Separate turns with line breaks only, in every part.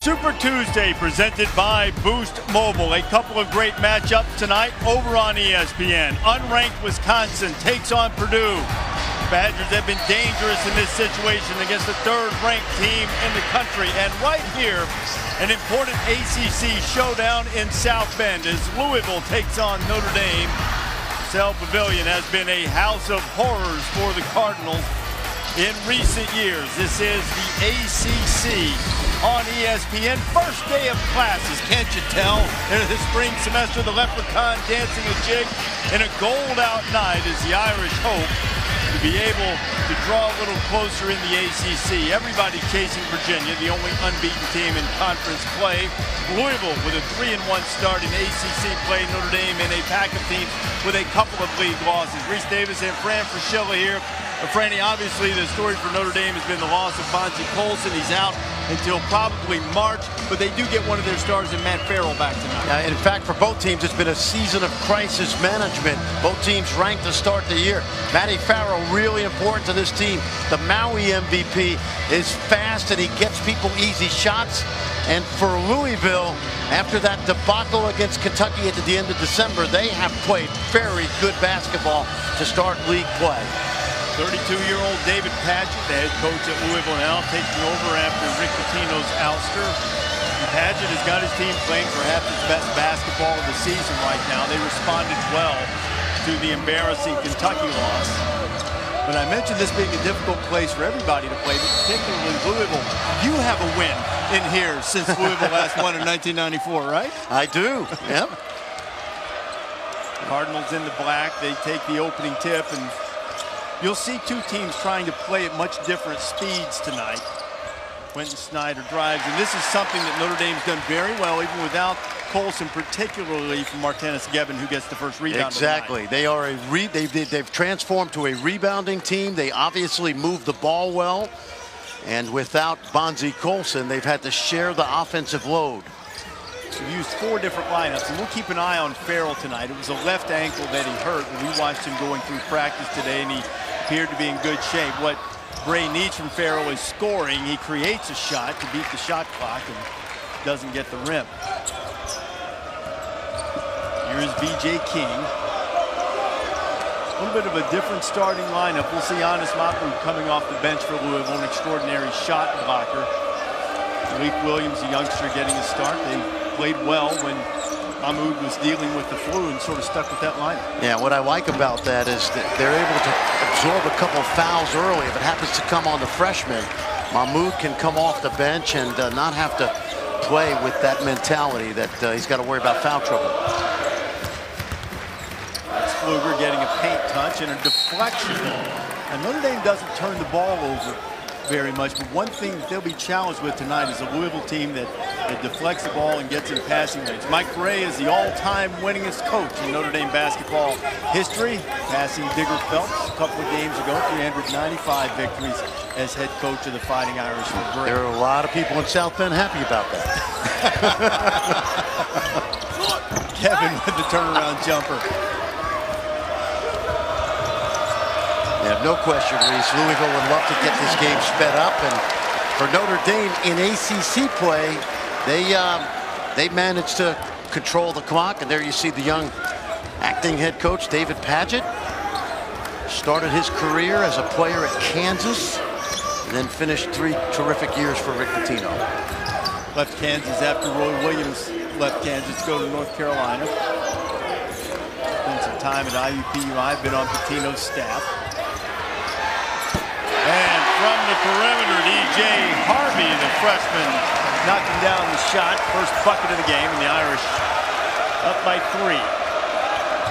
Super Tuesday presented by Boost Mobile. A couple of great matchups tonight over on ESPN. Unranked Wisconsin takes on Purdue. Badgers have been dangerous in this situation against the third-ranked team in the country. And right here, an important ACC showdown in South Bend as Louisville takes on Notre Dame. Cell Pavilion has been a house of horrors for the Cardinals in recent years. This is the ACC on ESPN. First day of classes, can't you tell? In the spring semester, the leprechaun dancing a jig in a gold-out night as the Irish hope to be able to draw a little closer in the ACC. Everybody chasing Virginia, the only unbeaten team in conference play. Louisville with a 3-1 start in ACC play. Notre Dame in a pack of teams with a couple of league losses. Reese Davis and Fran Fraschilla here. Franny, obviously the story for Notre Dame has been the loss of Bonzie Colson. He's out until probably March, but they do get one of their stars in Matt Farrell back tonight.
In fact, for both teams, it's been a season of crisis management. Both teams ranked to start the year. Matty Farrell, really important to this team. The Maui MVP is fast and he gets people easy shots. And for Louisville, after that debacle against Kentucky at the end of December, they have played very good basketball to start league play.
32-year-old David Padgett, the head coach at Louisville now, taking over after Rick Pitino's ouster. Padgett has got his team playing perhaps its best basketball of the season right now. They responded well to the embarrassing Kentucky loss. But I mentioned this being a difficult place for everybody to play, but particularly Louisville. You have a win in here since Louisville last won in 1994, right?
I do, yep.
Cardinals in the black, they take the opening tip, and you'll see two teams trying to play at much different speeds tonight. Quentin Snyder drives, and this is something that Notre Dame's done very well, even without Colson, particularly from Martinez Gebben, who gets the first rebound.
Exactly. They are they've transformed to a rebounding team. They obviously move the ball well, and without Bonzie Colson, they've had to share the offensive load.
We used 4 different lineups, and we'll keep an eye on Farrell tonight. It was a left ankle that he hurt, and we watched him going through practice today, and he appeared to be in good shape. What Bray needs from Farrell is scoring. He creates a shot to beat the shot clock and doesn't get the rim. Here's B.J. King. A little bit of a different starting lineup. We'll see Anis Mahmoud coming off the bench for Louisville, an extraordinary shot blocker. Malik Williams, a youngster, getting a start. They played well when Mahmoud was dealing with the flu and sort of stuck with that lineup.
Yeah, what I like about that is that they're able to absorb a couple of fouls early. If it happens to come on the freshman, Mahmoud can come off the bench and not have to play with that mentality that he's got to worry about foul trouble.
That's Pfluger getting a paint touch and a deflection. And Notre Dame doesn't turn the ball over very much, but one thing that they'll be challenged with tonight is a Louisville team that deflects the ball and gets in passing range. Mike Bray is the all-time winningest coach in Notre Dame basketball history, passing Digger Phelps a couple of games ago, 395 victories as head coach of the Fighting Irish for Bray.
There are a lot of people in South Bend happy about that.
Kevin with the turnaround jumper.
Yeah, no question, Reese. Louisville would love to get this game sped up, and for Notre Dame in ACC play, they managed to control the clock. And there you see the young acting head coach David Padgett. Started his career as a player at Kansas, and then finished 3 terrific years for Rick Pitino.
Left Kansas after Roy Williams left Kansas to go to North Carolina. Spent some time at IUPUI, been on Pitino's staff. And from the perimeter, DJ Harvey, the freshman, knocking down the shot. First bucket of the game, and the Irish up by 3.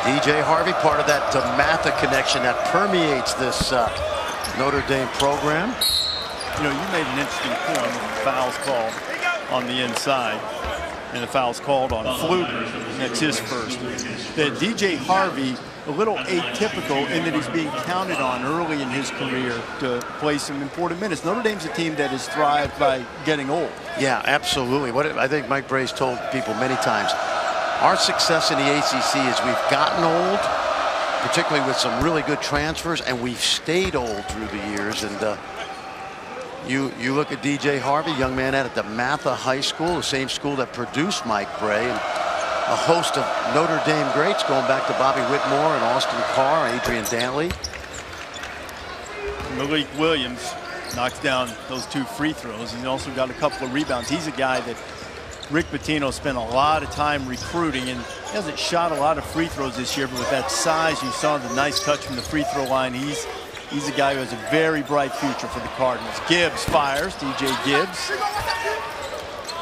DJ Harvey, part of that Matha connection that permeates this Notre Dame program.
You know, you made an interesting point with the fouls called on the inside, and the fouls called on Pfluger. That's his first. That DJ Harvey, a little atypical in that he's being counted on early in his career to play some important minutes. Notre Dame's a team that has thrived by getting old.
Yeah, absolutely. What I think Mike Bray's told people many times, our success in the ACC is we've gotten old, particularly with some really good transfers, and we've stayed old through the years. And You look at DJ Harvey, young man out at DeMatha High School, the same school that produced Mike Bray, and a host of Notre Dame greats going back to Bobby Whitmore and Austin Carr, Adrian Dantley.
Malik Williams knocks down those 2 free throws. He's also got a couple of rebounds. He's a guy that Rick Pitino spent a lot of time recruiting, and he hasn't shot a lot of free throws this year, but with that size, you saw the nice touch from the free throw line. He's a guy who has a very bright future for the Cardinals. Gibbs fires. DJ Gibbs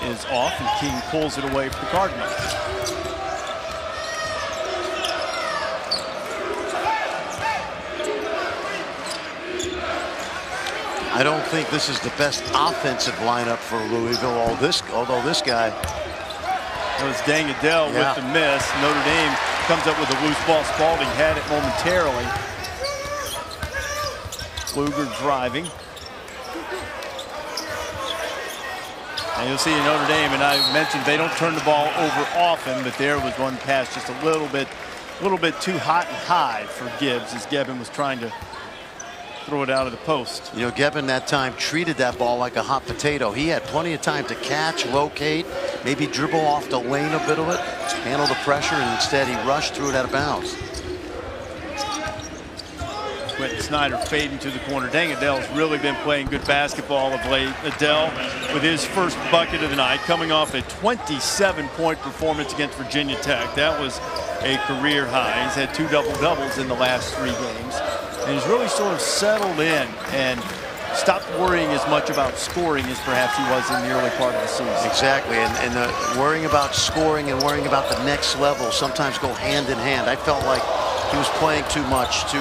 is off, and King pulls it away for the Cardinals.
I don't think this is the best offensive lineup for Louisville. Although this guy.
That was Dang Adele with the miss. Notre Dame comes up with a loose ball. Spalding had it momentarily. Pfluger driving. And you'll see in Notre Dame, and I mentioned they don't turn the ball over often, but there was one pass just a little bit too hot and high for Gibbs as Gebben was trying to throw it out of the post.
You know, Gebben that time treated that ball like a hot potato. He had plenty of time to catch, locate, maybe dribble off the lane a bit of it, handle the pressure, and instead he rushed through it out of bounds.
Quentin Snyder fading to the corner. Dang Adele's really been playing good basketball of late. Adele with his first bucket of the night, coming off a 27-point performance against Virginia Tech. That was a career high. He's had 2 double-doubles in the last 3 games. And he's really sort of settled in and stopped worrying as much about scoring as perhaps he was in the early part of the season.
Exactly, and worrying about scoring and worrying about the next level sometimes go hand in hand. I felt like he was playing too much to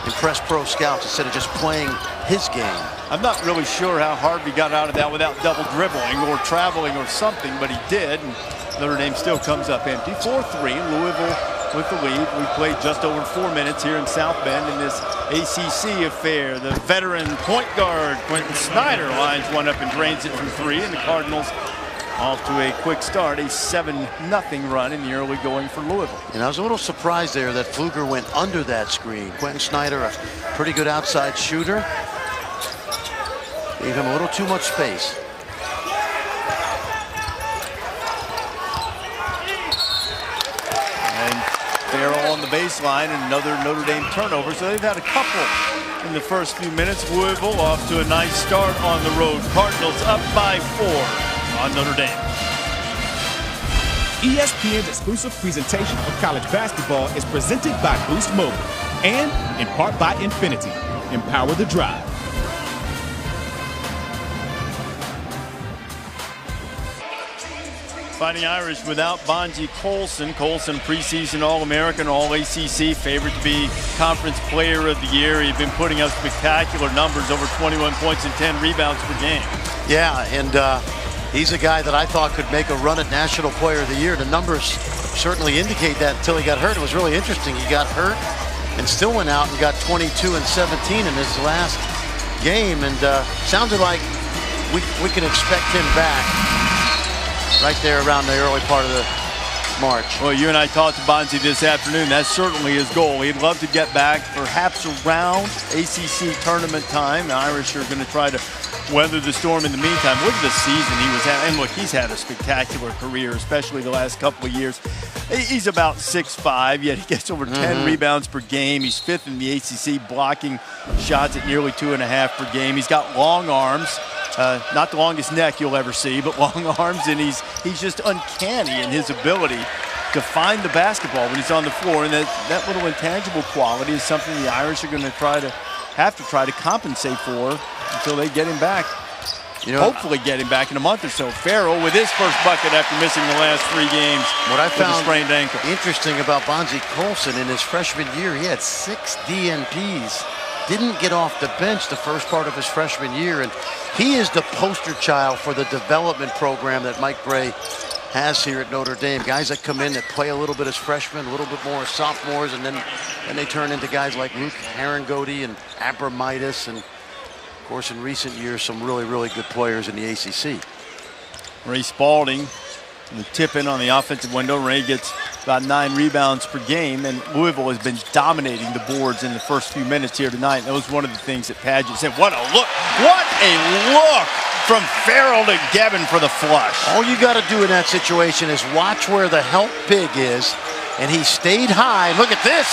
impress pro scouts instead of just playing his game.
I'm not really sure how Harvey got out of that without double dribbling or traveling or something, but he did, and Notre Dame still comes up empty. 4-3, Louisville with the lead. We played just over 4 minutes here in South Bend in this ACC affair. The veteran point guard, Quentin Snyder, lines one up and drains it from 3, and the Cardinals off to a quick start, a 7-0 run in the early going for Louisville.
And I was a little surprised there that Pfluger went under that screen. Quentin Snyder, a pretty good outside shooter, gave him a little too much space.
Farrell on the baseline, and another Notre Dame turnover. So they've had a couple in the first few minutes. Louisville off to a nice start on the road. Cardinals up by 4 on Notre Dame.
ESPN's exclusive presentation of college basketball is presented by Boost Mobile and in part by Infinity. Empower the drive.
Fighting Irish without Bonzie Colson. Colson, preseason All-American, All-ACC, favored to be Conference Player of the Year. He'd been putting up spectacular numbers, over 21 points and 10 rebounds per game.
Yeah, and he's a guy that I thought could make a run at National Player of the Year. The numbers certainly indicate that until he got hurt. It was really interesting. He got hurt and still went out and got 22 and 17 in his last game, and sounded like we can expect him back right there around the early part of the March.
Well, you and I talked to Bonzie this afternoon. That's certainly his goal. He'd love to get back perhaps around ACC tournament time. The Irish are going to try to weather the storm in the meantime. Look at the season he was having. And look, he's had a spectacular career, especially the last couple of years. He's about 6'5", yet he gets over 10 rebounds per game. He's 5th in the ACC, blocking shots at nearly 2.5 per game. He's got long arms. Not the longest neck you'll ever see, but long arms, and he's just uncanny in his ability to find the basketball when he's on the floor. And that little intangible quality is something the Irish are going to have to try to compensate for until they get him back. You know, hopefully get him back in a month or so. Farrell with his first bucket after missing the last 3 games.
What I found
with a sprained ankle.
Interesting about Bonzie Colson, in his freshman year, he had 6 DNPs. Didn't get off the bench the first part of his freshman year, and he is the poster child for the development program that Mike Bray has here at Notre Dame. Guys that come in that play a little bit as freshmen, a little bit more as sophomores, and then they turn into guys like Luke Herringody and Abramitis, and of course in recent years some really, really good players in the ACC.
Ray Spalding, the tip in on the offensive window. Ray gets about 9 rebounds per game, and Louisville has been dominating the boards in the first few minutes here tonight. That was one of the things that Padgett said. What a look! What a look from Farrell to Gevin for the flush.
All you got to do in that situation is watch where the help big is, and he stayed high. Look at this.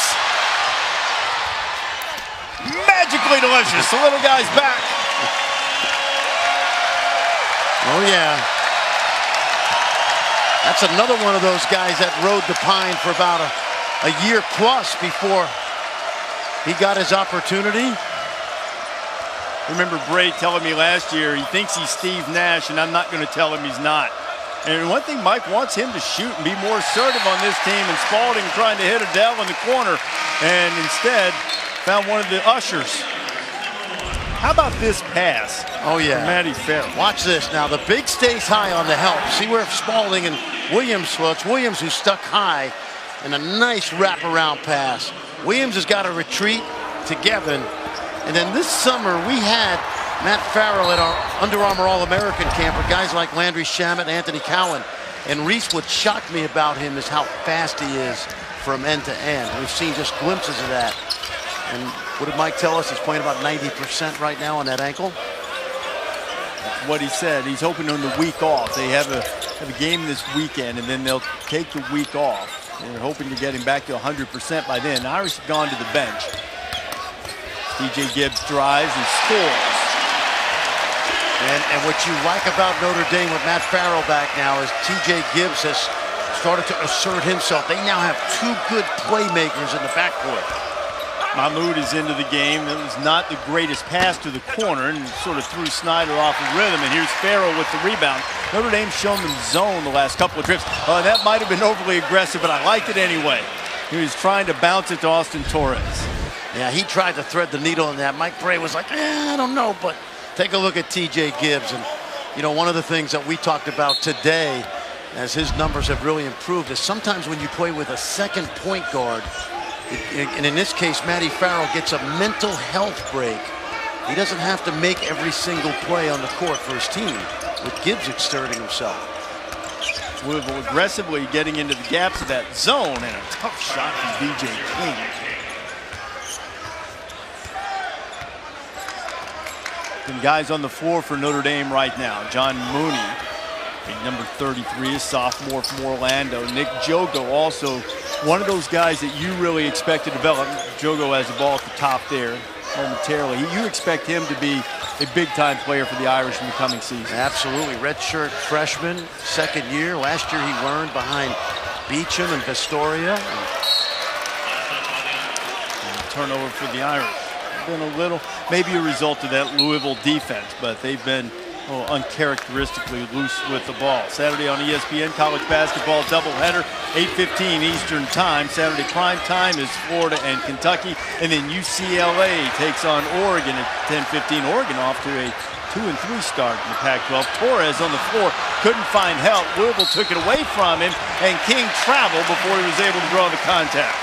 Magically delicious. The little guy's back.
Oh, yeah. That's another one of those guys that rode the pine for about a year plus before he got his opportunity.
I remember Bray telling me last year he thinks he's Steve Nash, and I'm not going to tell him he's not. And one thing, Mike wants him to shoot and be more assertive on this team, and Spalding trying to hit Adele in the corner, and instead found one of the ushers. How about this pass?
Oh, yeah.
From Matty Farrell.
Watch this now. The big stays high on the help. See where Spalding and Williams, well, it's Williams who's stuck high, and a nice wraparound pass. Williams has got to retreat to Gevin. And then this summer, we had Matt Farrell at our Under Armour All-American camp with guys like Landry Shamet, Anthony Cowan. And Reese, what shocked me about him is how fast he is from end to end. We've seen just glimpses of that. And what did Mike tell us? He's playing about 90% right now on that ankle.
That's what he said. He's hoping on the week off. They have a game this weekend, and then they'll take the week off. They're hoping to get him back to 100% by then. The Irish have gone to the bench. TJ Gibbs drives and scores.
And what you like about Notre Dame with Matt Farrell back now is TJ Gibbs has started to assert himself. They now have 2 good playmakers in the backcourt.
Mahmoud is into the game. It was not the greatest pass to the corner and sort of threw Snyder off of rhythm. And here's Farrell with the rebound. Notre Dame's shown them zone the last couple of trips. That might have been overly aggressive, but I liked it anyway. He was trying to bounce it to Austin Torres.
Yeah, he tried to thread the needle in that. Mike Bray was like, I don't know, but take a look at TJ Gibbs. And, you know, one of the things that we talked about today, as his numbers have really improved, is sometimes when you play with a second point guard, and in this case, Matty Farrell gets a mental health break. He doesn't have to make every single play on the court for his team, with Gibbs exerting himself.
Louisville aggressively getting into the gaps of that zone, and a tough shot from DJ King. Some guys on the floor for Notre Dame right now. John Mooney, number 33, a sophomore from Orlando. Nick Jogo, also one of those guys that you really expect to develop. Jogo has the ball at the top there momentarily. You expect him to be a big-time player for the Irish in the coming season.
Absolutely. Redshirt freshman, second year. Last year he learned behind Beecham and Vistoria.
And turnover for the Irish. Been a little, maybe a result of that Louisville defense, but they've been uncharacteristically loose with the ball. Saturday on ESPN, college basketball doubleheader, 8:15 Eastern time. Saturday prime time is Florida and Kentucky, and then UCLA takes on Oregon at 10:15. Oregon off to a 2-3 start in the Pac-12. Torres on the floor, couldn't find help. Louisville took it away from him, and King traveled before he was able to draw the contact.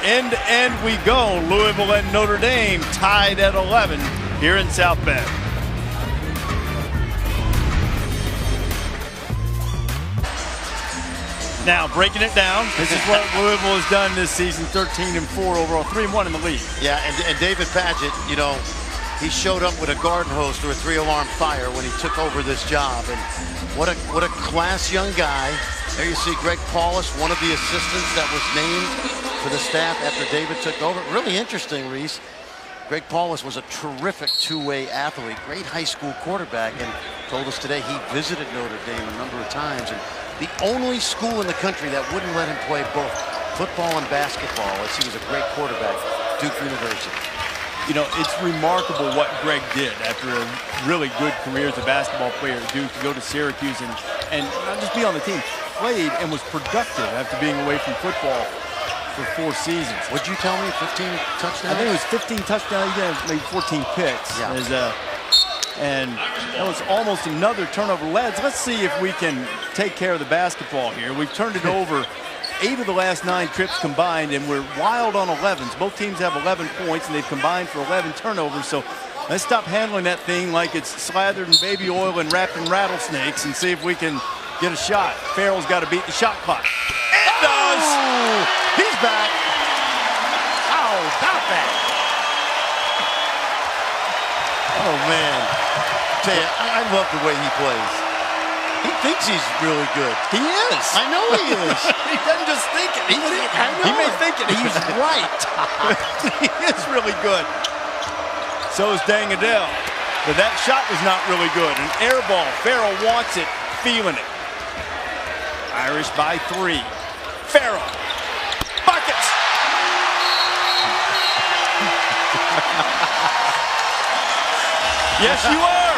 End to end we go. Louisville and Notre Dame tied at 11 here in South Bend. Now breaking it down. This is what Louisville has done this season: 13-4 overall, 3-1 in the league.
Yeah, and David Padgett, you know, he showed up with a garden hose to a 3-alarm fire when he took over this job, and what a class young guy. There you see Greg Paulus, one of the assistants that was named for the staff after David took over. Really interesting, Reese. Greg Paulus was a terrific two-way athlete, great high school quarterback, and told us today he visited Notre Dame a number of times. And the only school in the country that wouldn't let him play both football and basketball, as he was a great quarterback, Duke University.
You know, it's remarkable what Greg did after a really good career as a basketball player at Duke to go to Syracuse and not just be on the team, played and was productive after being away from football for 4 seasons.
What'd you tell me, 15 touchdowns?
I think it was 15 touchdowns, maybe 14 picks.
Yeah.
And that was almost another turnover. Lads, let's see if we can take care of the basketball here. We've turned it over 8 of the last 9 trips combined, and we're wild on 11s. Both teams have 11 points, and they've combined for 11 turnovers. So let's stop handling that thing like it's slathered in baby oil and wrapped in rattlesnakes and see if we can get a shot. Farrell's got to beat the shot clock. It does!
He's back. How about that? Oh, man. Tell you, I love the way he plays. He thinks he's really good.
He is.
I know he is.
He doesn't just think it. He may think it. He's right. He is really good. So is Dang Adele. But that shot was not really good. An air ball. Farrell wants it, feeling it. Irish by 3. Farrell. Buckets. Yes, you are.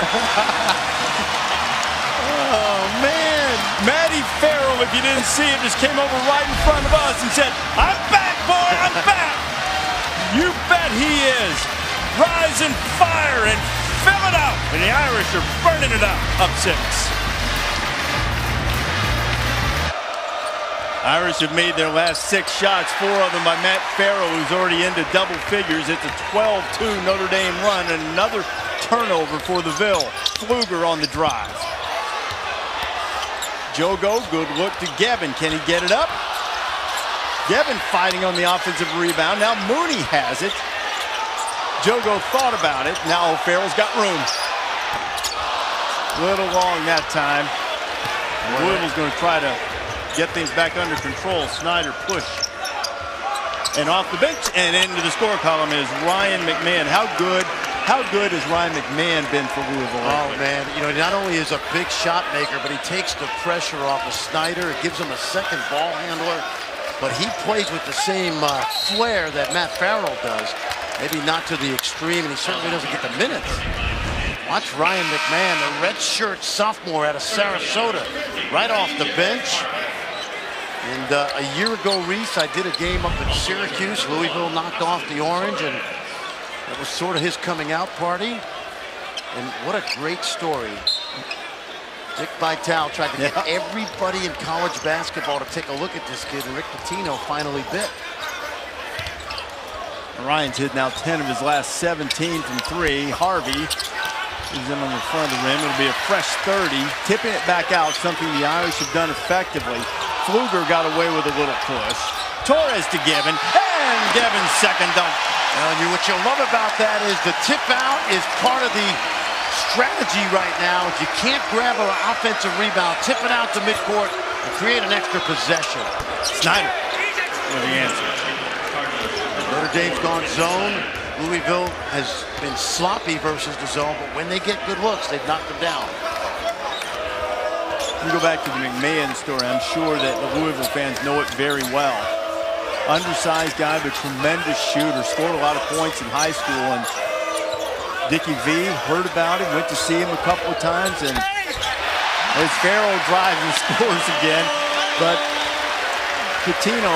Oh, man.
Matty Farrell, if you didn't see it, just came over right in front of us and said, I'm back, boy, I'm back. You bet he is. Rise and fire and fill it out. And the Irish are burning it up. Up 6. Irish have made their last 6 shots, 4 of them by Matt Farrell, who's already into double figures. It's a 12-2 Notre Dame run and another turnover for the Ville. Pfluger on the drive. Jogo, good look to Gevin. Can he get it up? Gevin fighting on the offensive rebound. Now Mooney has it. Jogo thought about it. Now Farrell's got room. Little long that time. Louisville's going to try to get things back under control. Snyder push. And off the bench and into the score column is Ryan McMahon. How good has Ryan McMahon been for Louisville?
Oh, man. You know, not only is a big shot maker, but he takes the pressure off of Snyder. It gives him a second ball handler. But he plays with the same flair that Matt Farrell does. Maybe not to the extreme, and he certainly doesn't get the minutes. Watch Ryan McMahon, the redshirt sophomore out of Sarasota, right off the bench. And a year ago, Reese, I did a game up in Syracuse. Louisville knocked off the Orange, and that was sort of his coming out party. And what a great story. Dick Vitale tried to get everybody in college basketball to take a look at this kid, and Rick Pitino finally bit.
Ryan's hit now 10 of his last 17 from 3. Harvey is in on the front of the rim. It'll be a fresh 30. Tipping it back out, something the Irish have done effectively. Pfluger got away with a little push. Torres to Gevin, and Gevin's second dunk.
Well, what you love about that is the tip out is part of the strategy right now. If you can't grab an offensive rebound, tip it out to midcourt and create an extra possession.
Snyder with the answer.
Notre Dame's gone zone. Louisville has been sloppy versus the zone, but when they get good looks, they've knocked them down.
We go back to the McMahon story. I'm sure that the Louisville fans know it very well. Undersized guy, but tremendous shooter. Scored a lot of points in high school. And Dickie V heard about him, went to see him a couple of times, and as Farrell drives and scores again, but Pitino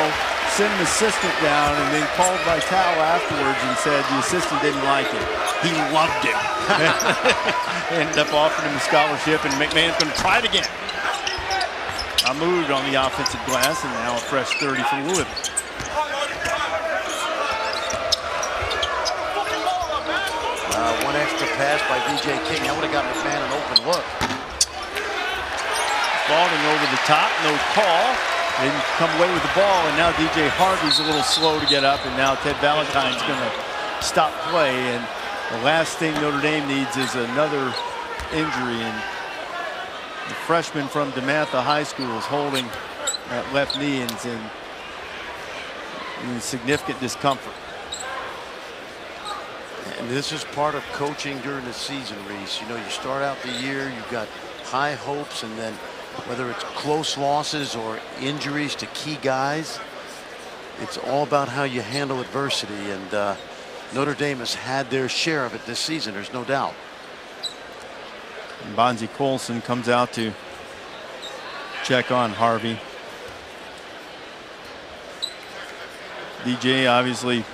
sent an assistant down and then called Vitale afterwards and said the assistant didn't like it. He loved him. Ended up offering him a scholarship, and McMahon's going to try it again. I moved on the offensive glass, and now a fresh 30 for Louisville.
One extra pass by DJ King. That would have got McMahon an open look.
Balding over the top, no call. Didn't come away with the ball, and now DJ Harvey's a little slow to get up, and now Ted Valentine's going to stop play. And the last thing Notre Dame needs is another injury. And the freshman from DeMatha High School is holding that left knee and is in significant discomfort.
And this is part of coaching during the season, Reese. You know, you start out the year, you've got high hopes, and then whether it's close losses or injuries to key guys, it's all about how you handle adversity. And Notre Dame has had their share of it this season, there's no doubt.
And Bonzie Colson comes out to check on Harvey. DJ obviously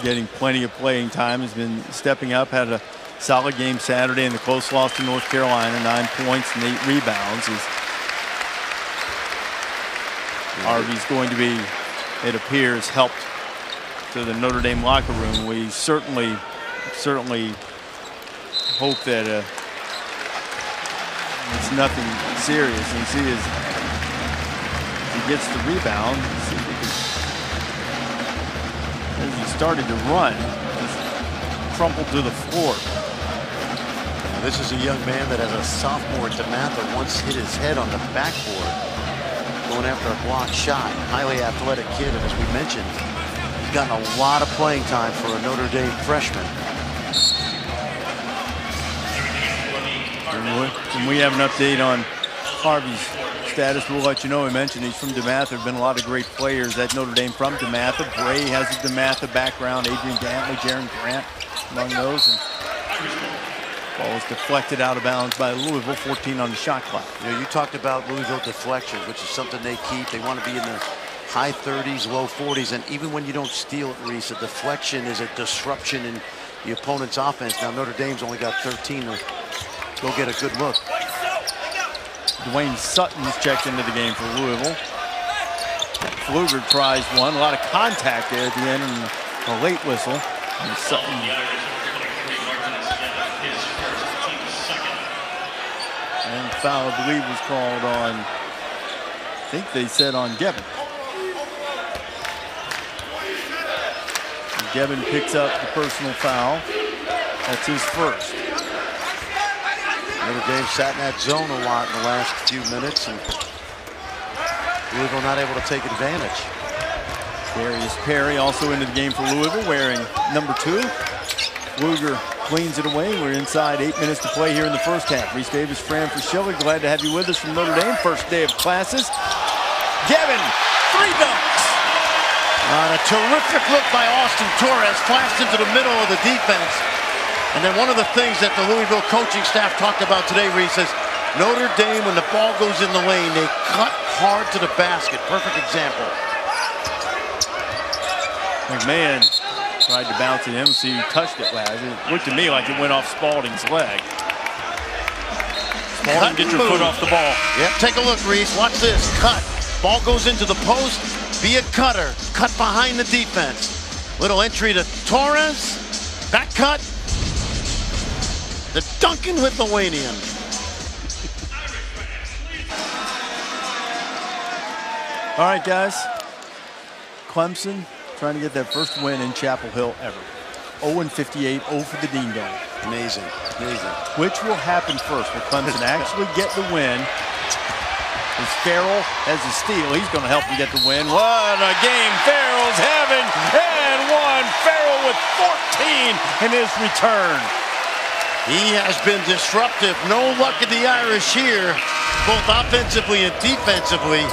getting plenty of playing time, has been stepping up, had a solid game Saturday in the close loss to North Carolina, 9 points and 8 rebounds. Harvey's going to be, it appears, helped to the Notre Dame locker room. We certainly hope that it's it's nothing serious. And see as he gets the rebound. See if he can, as he started to run, just crumpled to the floor.
Now, this is a young man that as a sophomore at DeMatha once hit his head on the backboard going after a blocked shot. Highly athletic kid, and as we mentioned, he's gotten a lot of playing time for a Notre Dame freshman.
When we have an update on Harvey's status, we'll let you know. We mentioned he's from DeMatha. There have been a lot of great players at Notre Dame from DeMatha. Bray has a DeMatha background. Adrian Dantley, Jaron Grant among those. And ball was deflected out of bounds by Louisville, 14 on the shot clock.
You know, you talked about Louisville deflections, which is something they keep. They want to be in the high 30s, low 40s, and even when you don't steal it, Reese, a deflection is a disruption in the opponent's offense. Now Notre Dame's only got 13 to go get a good look.
Dwayne Sutton's checked into the game for Louisville. Pfluger tries one. A lot of contact there at the end and a late whistle. And Sutton. And foul, I believe, was called on, I think they said on Gevin. And Gevin picks up the personal foul. That's his first.
Notre Dame sat in that zone a lot in the last few minutes, and Louisville not able to take advantage.
Darius Perry also into the game for Louisville, wearing number 2. Pfluger cleans it away. We're inside 8 minutes to play here in the first half. Reese Davis, Fran Fraschilla, glad to have you with us from Notre Dame. First day of classes. Gevin, 3 dunks.
A terrific look by Austin Torres, flashed into the middle of the defense. And then one of the things that the Louisville coaching staff talked about today, Reese, is Notre Dame, when the ball goes in the lane, they cut hard to the basket. Perfect example.
McMahon tried to bounce at him, see who touched it last. It looked to me like it went off Spalding's leg. Spalding, get your foot off the ball.
Yep, take a look, Reese. Watch this. Cut. Ball goes into the post. Be a cutter. Cut behind the defense. Little entry to Torres. Back cut. The Duncan Lithuanian.
All right, guys. Clemson trying to get that first win in Chapel Hill ever. 0-58, 0 for the Dean Dome.
Amazing, amazing.
Which will happen first? Will Clemson actually get the win? As Farrell has a steal, he's going to help him get the win. What a game Farrell's having, and one. Farrell with 14 in his return.
He has been disruptive. No luck at the Irish here, both offensively and defensively.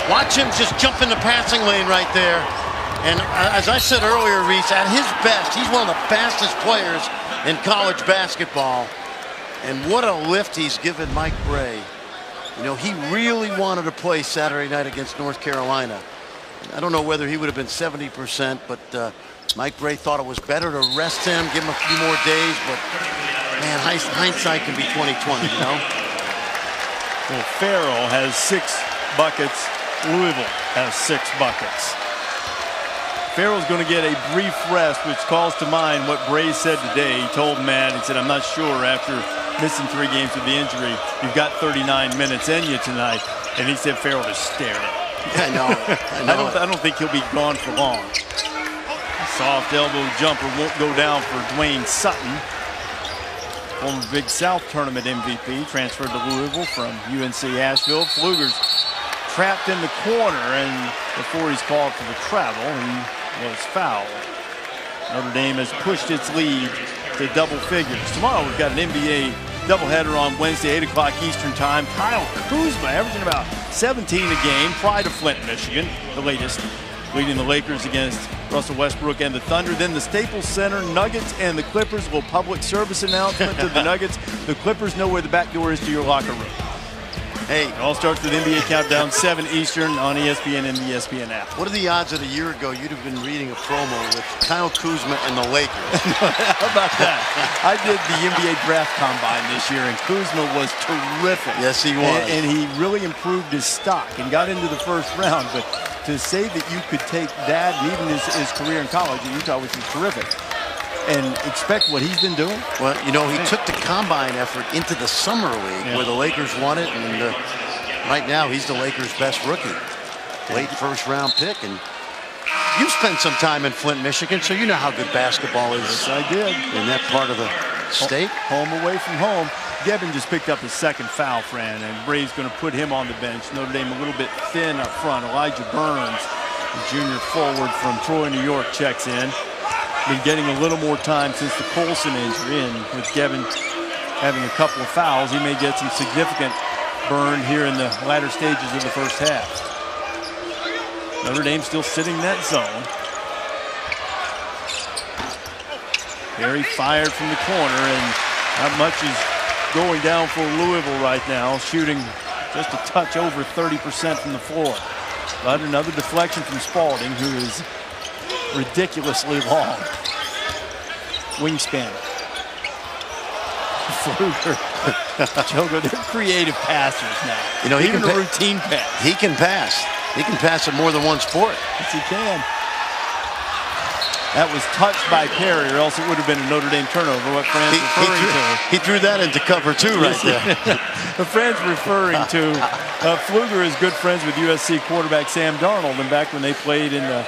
Watch him just jump in the passing lane right there. And as I said earlier, Reese, at his best, he's one of the fastest players in college basketball. And what a lift he's given Mike Bray. You know, he really wanted to play Saturday night against North Carolina. I don't know whether he would have been 70%, but Mike Bray thought it was better to rest him, give him a few more days, but man, hindsight can be 20/20, you know?
Well, Farrell has 6 buckets. Louisville has 6 buckets. Farrell's going to get a brief rest, which calls to mind what Bray said today. He told Matt, he said, I'm not sure after missing 3 games with the injury, you've got 39 minutes in you tonight. And he said Farrell is staring.
I know it.
I don't think he'll be gone for long. Soft elbow jumper won't go down for Dwayne Sutton. Former Big South Tournament MVP, transferred to Louisville from UNC Asheville. Pfluger's trapped in the corner, and before he's called for the travel, he was fouled. Notre Dame has pushed its lead to double figures. Tomorrow we've got an NBA doubleheader on Wednesday, 8 o'clock Eastern time. Kyle Kuzma averaging about 17 a game. Pride of Flint, Michigan, the latest, leading the Lakers against Russell Westbrook and the Thunder. Then the Staples Center, Nuggets and the Clippers. Will public service announcement to the Nuggets. The Clippers know where the back door is to your locker room.
Hey,
it all starts with NBA Countdown, 7 Eastern on ESPN and the ESPN app.
What are the odds that a year ago you'd have been reading a promo with Kyle Kuzma and the Lakers?
How about that? I did the NBA draft combine this year, and Kuzma was terrific.
Yes, he was.
And he really improved his stock and got into the first round. But to say that you could take that and even his career in college at Utah, which was terrific. and expect what he's been doing?
Well, you know, he took the combine effort into the summer league where the Lakers won it, and right now he's the Lakers' best rookie. Late first-round pick, and you spent some time in Flint, Michigan, so you know how good basketball is.
Yes, I did.
In that part of the state.
Home away from home. Gebben just picked up his second foul, Fran, and Bray's going to put him on the bench. Notre Dame a little bit thin up front. Elijah Burns, the junior forward from Troy, New York, checks in. Been getting a little more time since the Colson injury, and with Gebben having a couple of fouls, he may get some significant burn here in the latter stages of the first half. Notre Dame still sitting in that zone. Perry fired from the corner, and not much is going down for Louisville right now, shooting just a touch over 30% from the floor. But another deflection from Spalding, who is ridiculously long. Wingspan. Fluger. Jogo, they're creative passers now.
You know,
even a routine pass.
He can pass. He can pass in more than one sport.
Yes, he can. That was touched by Perry, or else it would have been a Notre Dame turnover. What Fran's referring to.
He threw that into cover two right there.
What Fran's referring to, Fluger is good friends with USC quarterback Sam Darnold. And back when they played in the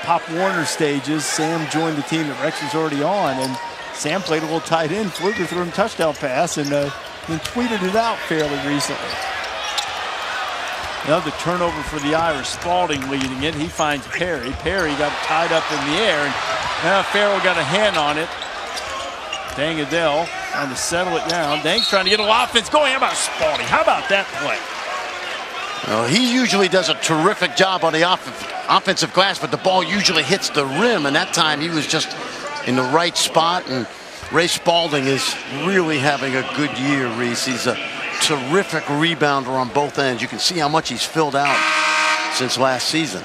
Pop Warner stages, Sam joined the team that Rex was already on. And Sam played a little tight end. Fluger threw him a touchdown pass and tweeted it out fairly recently. Another turnover for the Irish. Spalding leading it. He finds Perry. Perry got tied up in the air, and now Farrell got a hand on it. Dangadell trying to settle it down. Dang's trying to get a little offense going. How about Spalding? How about that play?
Well, he usually does a terrific job on the offensive glass, but the ball usually hits the rim, and that time he was just in the right spot. And Ray Spalding is really having a good year, Reese. He's a terrific rebounder on both ends. You can see how much he's filled out since last season.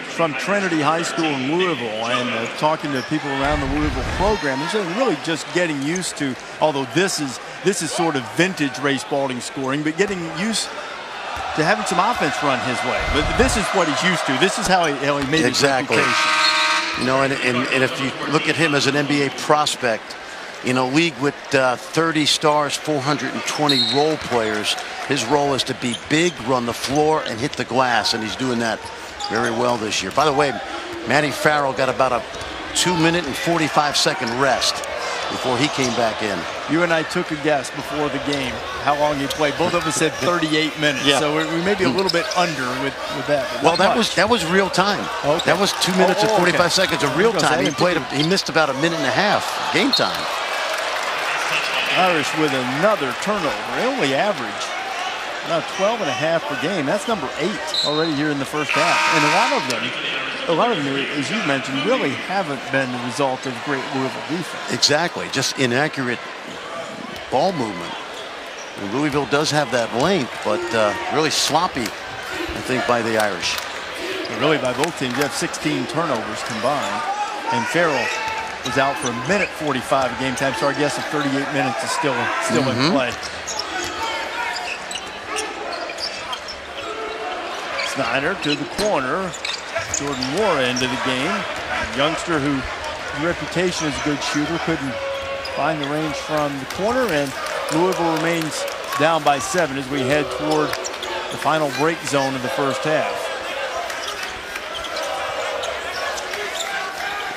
From Trinity High School in Louisville, and talking to people around the Louisville program, they're really just getting used to, although this is sort of vintage Ray Spalding scoring, but getting used to having some offense run his way. But this is what he's used to. This is how he made his reputation.
You know, and if you look at him as an NBA prospect, in a league with 30 stars, 420 role players, his role is to be big, run the floor, and hit the glass, and he's doing that very well this year. By the way, Matty Farrell got about a 2-minute and 45-second rest before he came back in.
You and I took a guess before the game how long he played. Both of us said 38 minutes, so we may be a little bit under with that.
Well, that was real time.
Okay.
That was 2 minutes and 45 seconds of real time. He missed about a minute and a half game time.
Irish with another turnover. They only average about 12.5 per game. That's number 8 already here in the first half. And a lot of them, as you mentioned, really haven't been the result of great Louisville defense.
Exactly, just inaccurate ball movement. And Louisville does have that length, but really sloppy, I think, by the Irish.
But really, by both teams, you have 16 turnovers combined. And Farrell is out for 1:45 of game time, so our guess of 38 minutes is still in play. Snyder to the corner. Jordan Moore into the game. A youngster whose reputation as a good shooter couldn't find the range from the corner, and Louisville remains down by 7 as we head toward the final break zone of the first half.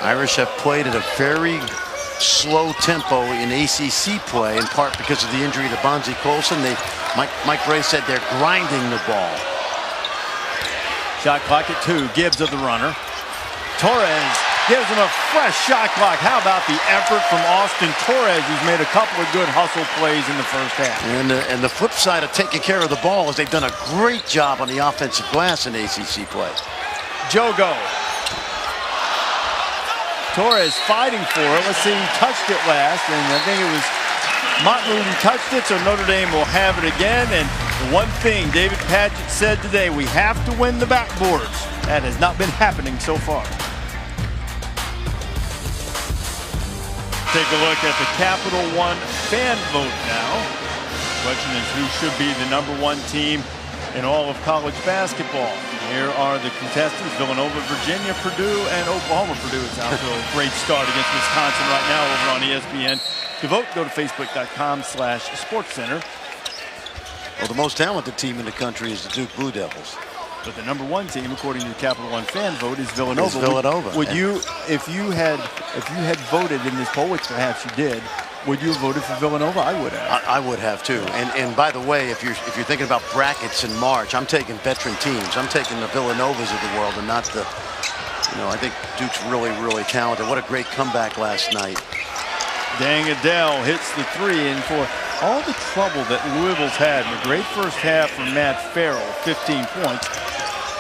Irish have played at a very slow tempo in ACC play, in part because of the injury to Bonzie Colson. Mike Bray said they're grinding the ball.
Shot clock at 2. Gibbs of the runner. Torres gives him a fresh shot clock. How about the effort from Austin Torres, who's made a couple of good hustle plays in the first half.
And the flip side of taking care of the ball is they've done a great job on the offensive glass in ACC play.
Jogo. Torres fighting for it. Let's see, he touched it last, and I think it was Motley who touched it, so Notre Dame will have it again. And the one thing David Padgett said today, we have to win the backboards. That has not been happening so far. Take a look at the Capital One fan vote now. The question is, who should be the #1 team in all of college basketball. Here are the contestants: Villanova, Virginia, Purdue, and Oklahoma. Purdue is out to a great start against Wisconsin right now over on ESPN. To vote, go to facebook.com/SportsCenter.
Well, the most talented team in the country is the Duke Blue Devils.
But the #1 team, according to the Capital One fan vote, is Villanova.
It's Villanova.
Would you, if you had voted in this poll, which perhaps you did, would you have voted for Villanova? I would have.
I would have too. And by the way, if you're thinking about brackets in March, I'm taking veteran teams. I'm taking the Villanovas of the world, and not the. I think Duke's really, really talented. What a great comeback last night.
Dang Adele hits the three, and for all the trouble that Louisville's had in a great first half from Matt Farrell, 15 points.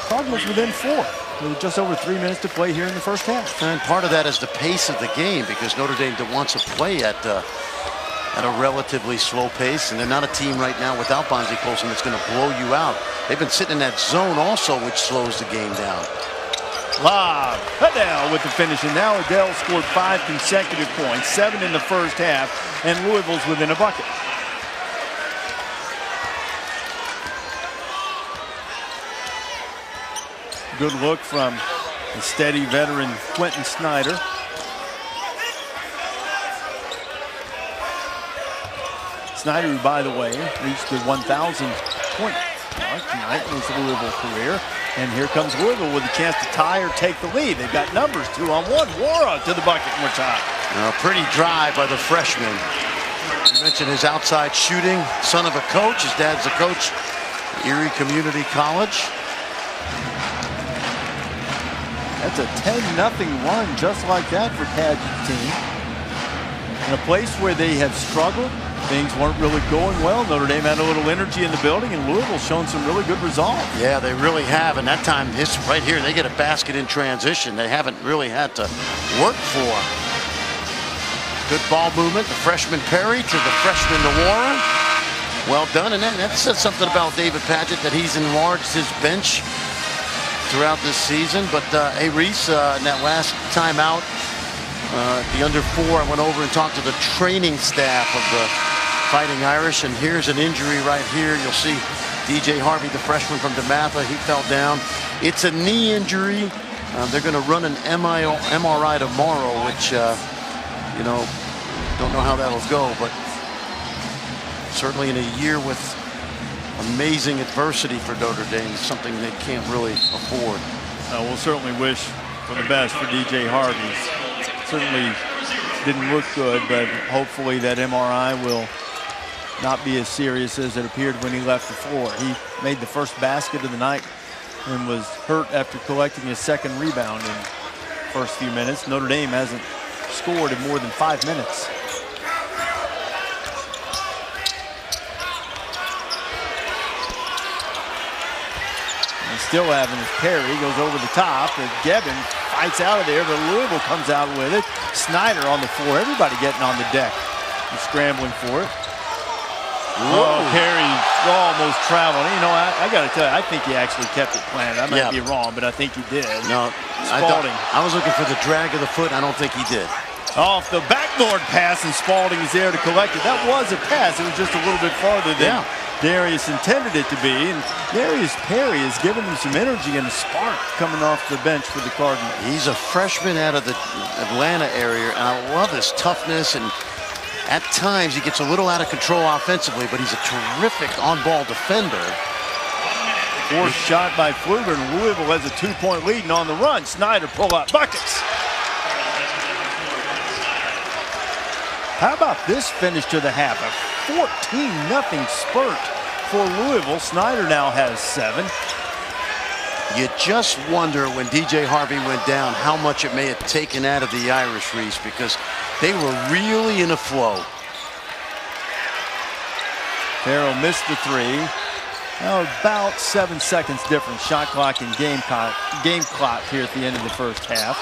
Cardinals within 4 with just over 3 minutes to play here in the first half.
And part of that is the pace of the game, because Notre Dame wants to play at a relatively slow pace, and they're not a team right now without Bonzie Colson that's going to blow you out. They've been sitting in that zone also, which slows the game down.
Lob. Adele with the finish, and now Adele scored 5 consecutive points, 7 in the first half, and Louisville's within a bucket. Good look from the steady veteran Quentin Snyder. Snyder, who, by the way, reached the 1,000-point mark tonight in his Louisville career. And here comes Louisville with a chance to tie or take the lead. They've got numbers, 2-on-1. Wara to the bucket, and we're tied.
A pretty drive by the freshman. You mentioned his outside shooting. Son of a coach. His dad's a coach at Erie Community College.
That's a 10-0 run just like that for Padgett's team. In a place where they have struggled, things weren't really going well. Notre Dame had a little energy in the building, and Louisville's shown some really good resolve.
Yeah, they really have. And that time, this right here, they get a basket in transition. They haven't really had to work for. Good ball movement. The freshman Perry to the freshman Wara. Well done. And that says something about David Padgett, that he's enlarged his bench throughout this season. But hey, Reese, in that last time out, the under-4, I went over and talked to the training staff of the Fighting Irish, and here's an injury right here. You'll see DJ Harvey, the freshman from DeMatha, he fell down. It's a knee injury. They're going to run an MRI tomorrow, which, don't know how that'll go, but certainly in a year with amazing adversity for Notre Dame, it's something they can't really afford.
We'll certainly wish for the best for DJ Harvey. Certainly didn't look good, but hopefully that MRI will not be as serious as it appeared when he left the floor. He made the first basket of the night and was hurt after collecting his second rebound in the first few minutes. Notre Dame hasn't scored in more than 5 minutes. Still having his Perry, goes over the top, and Gebbin fights out of there, but Louisville comes out with it. Snyder on the floor, everybody getting on the deck and scrambling for it. Oh, Perry almost traveled. I got to tell you, I think he actually kept it planned. I might be wrong, but I think he did.
No, I was looking for the drag of the foot. I don't think he did. Off
the backboard pass, and Spalding is there to collect it. That was a pass. It was just a little bit farther than Darius intended it to be, and Darius Perry has given them some energy and a spark coming off the bench for the Cardinals.
He's a freshman out of the Atlanta area, and I love his toughness, and at times he gets a little out of control offensively, but he's a terrific on-ball defender.
Forced shot by Pfluger, and Louisville has a 2-point lead, and on the run, Snyder pull out buckets. How about this finish to the half? A 14-0 spurt for Louisville. Snyder now has 7.
You just wonder when DJ Harvey went down how much it may have taken out of the Irish, Reese, because they were really in a flow.
Farrell missed the 3. Now about 7 seconds difference. Shot clock and game clock here at the end of the first half.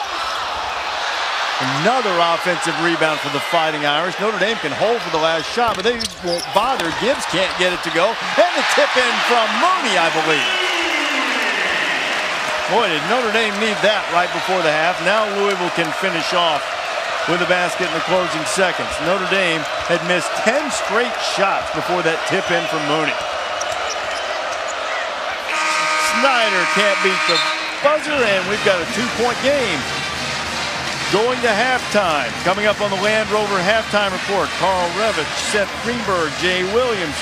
Another offensive rebound for the Fighting Irish. Notre Dame can hold for the last shot, but they won't bother. Gibbs can't get it to go. And the tip in from Mooney, I believe. Boy, did Notre Dame need that right before the half. Now Louisville can finish off with a basket in the closing seconds. Notre Dame had missed 10 straight shots before that tip in from Mooney. Snyder can't beat the buzzer, and we've got a 2-point game. Going to halftime. Coming up on the Land Rover halftime report, Carl Revich, Seth Greenberg, Jay Williams,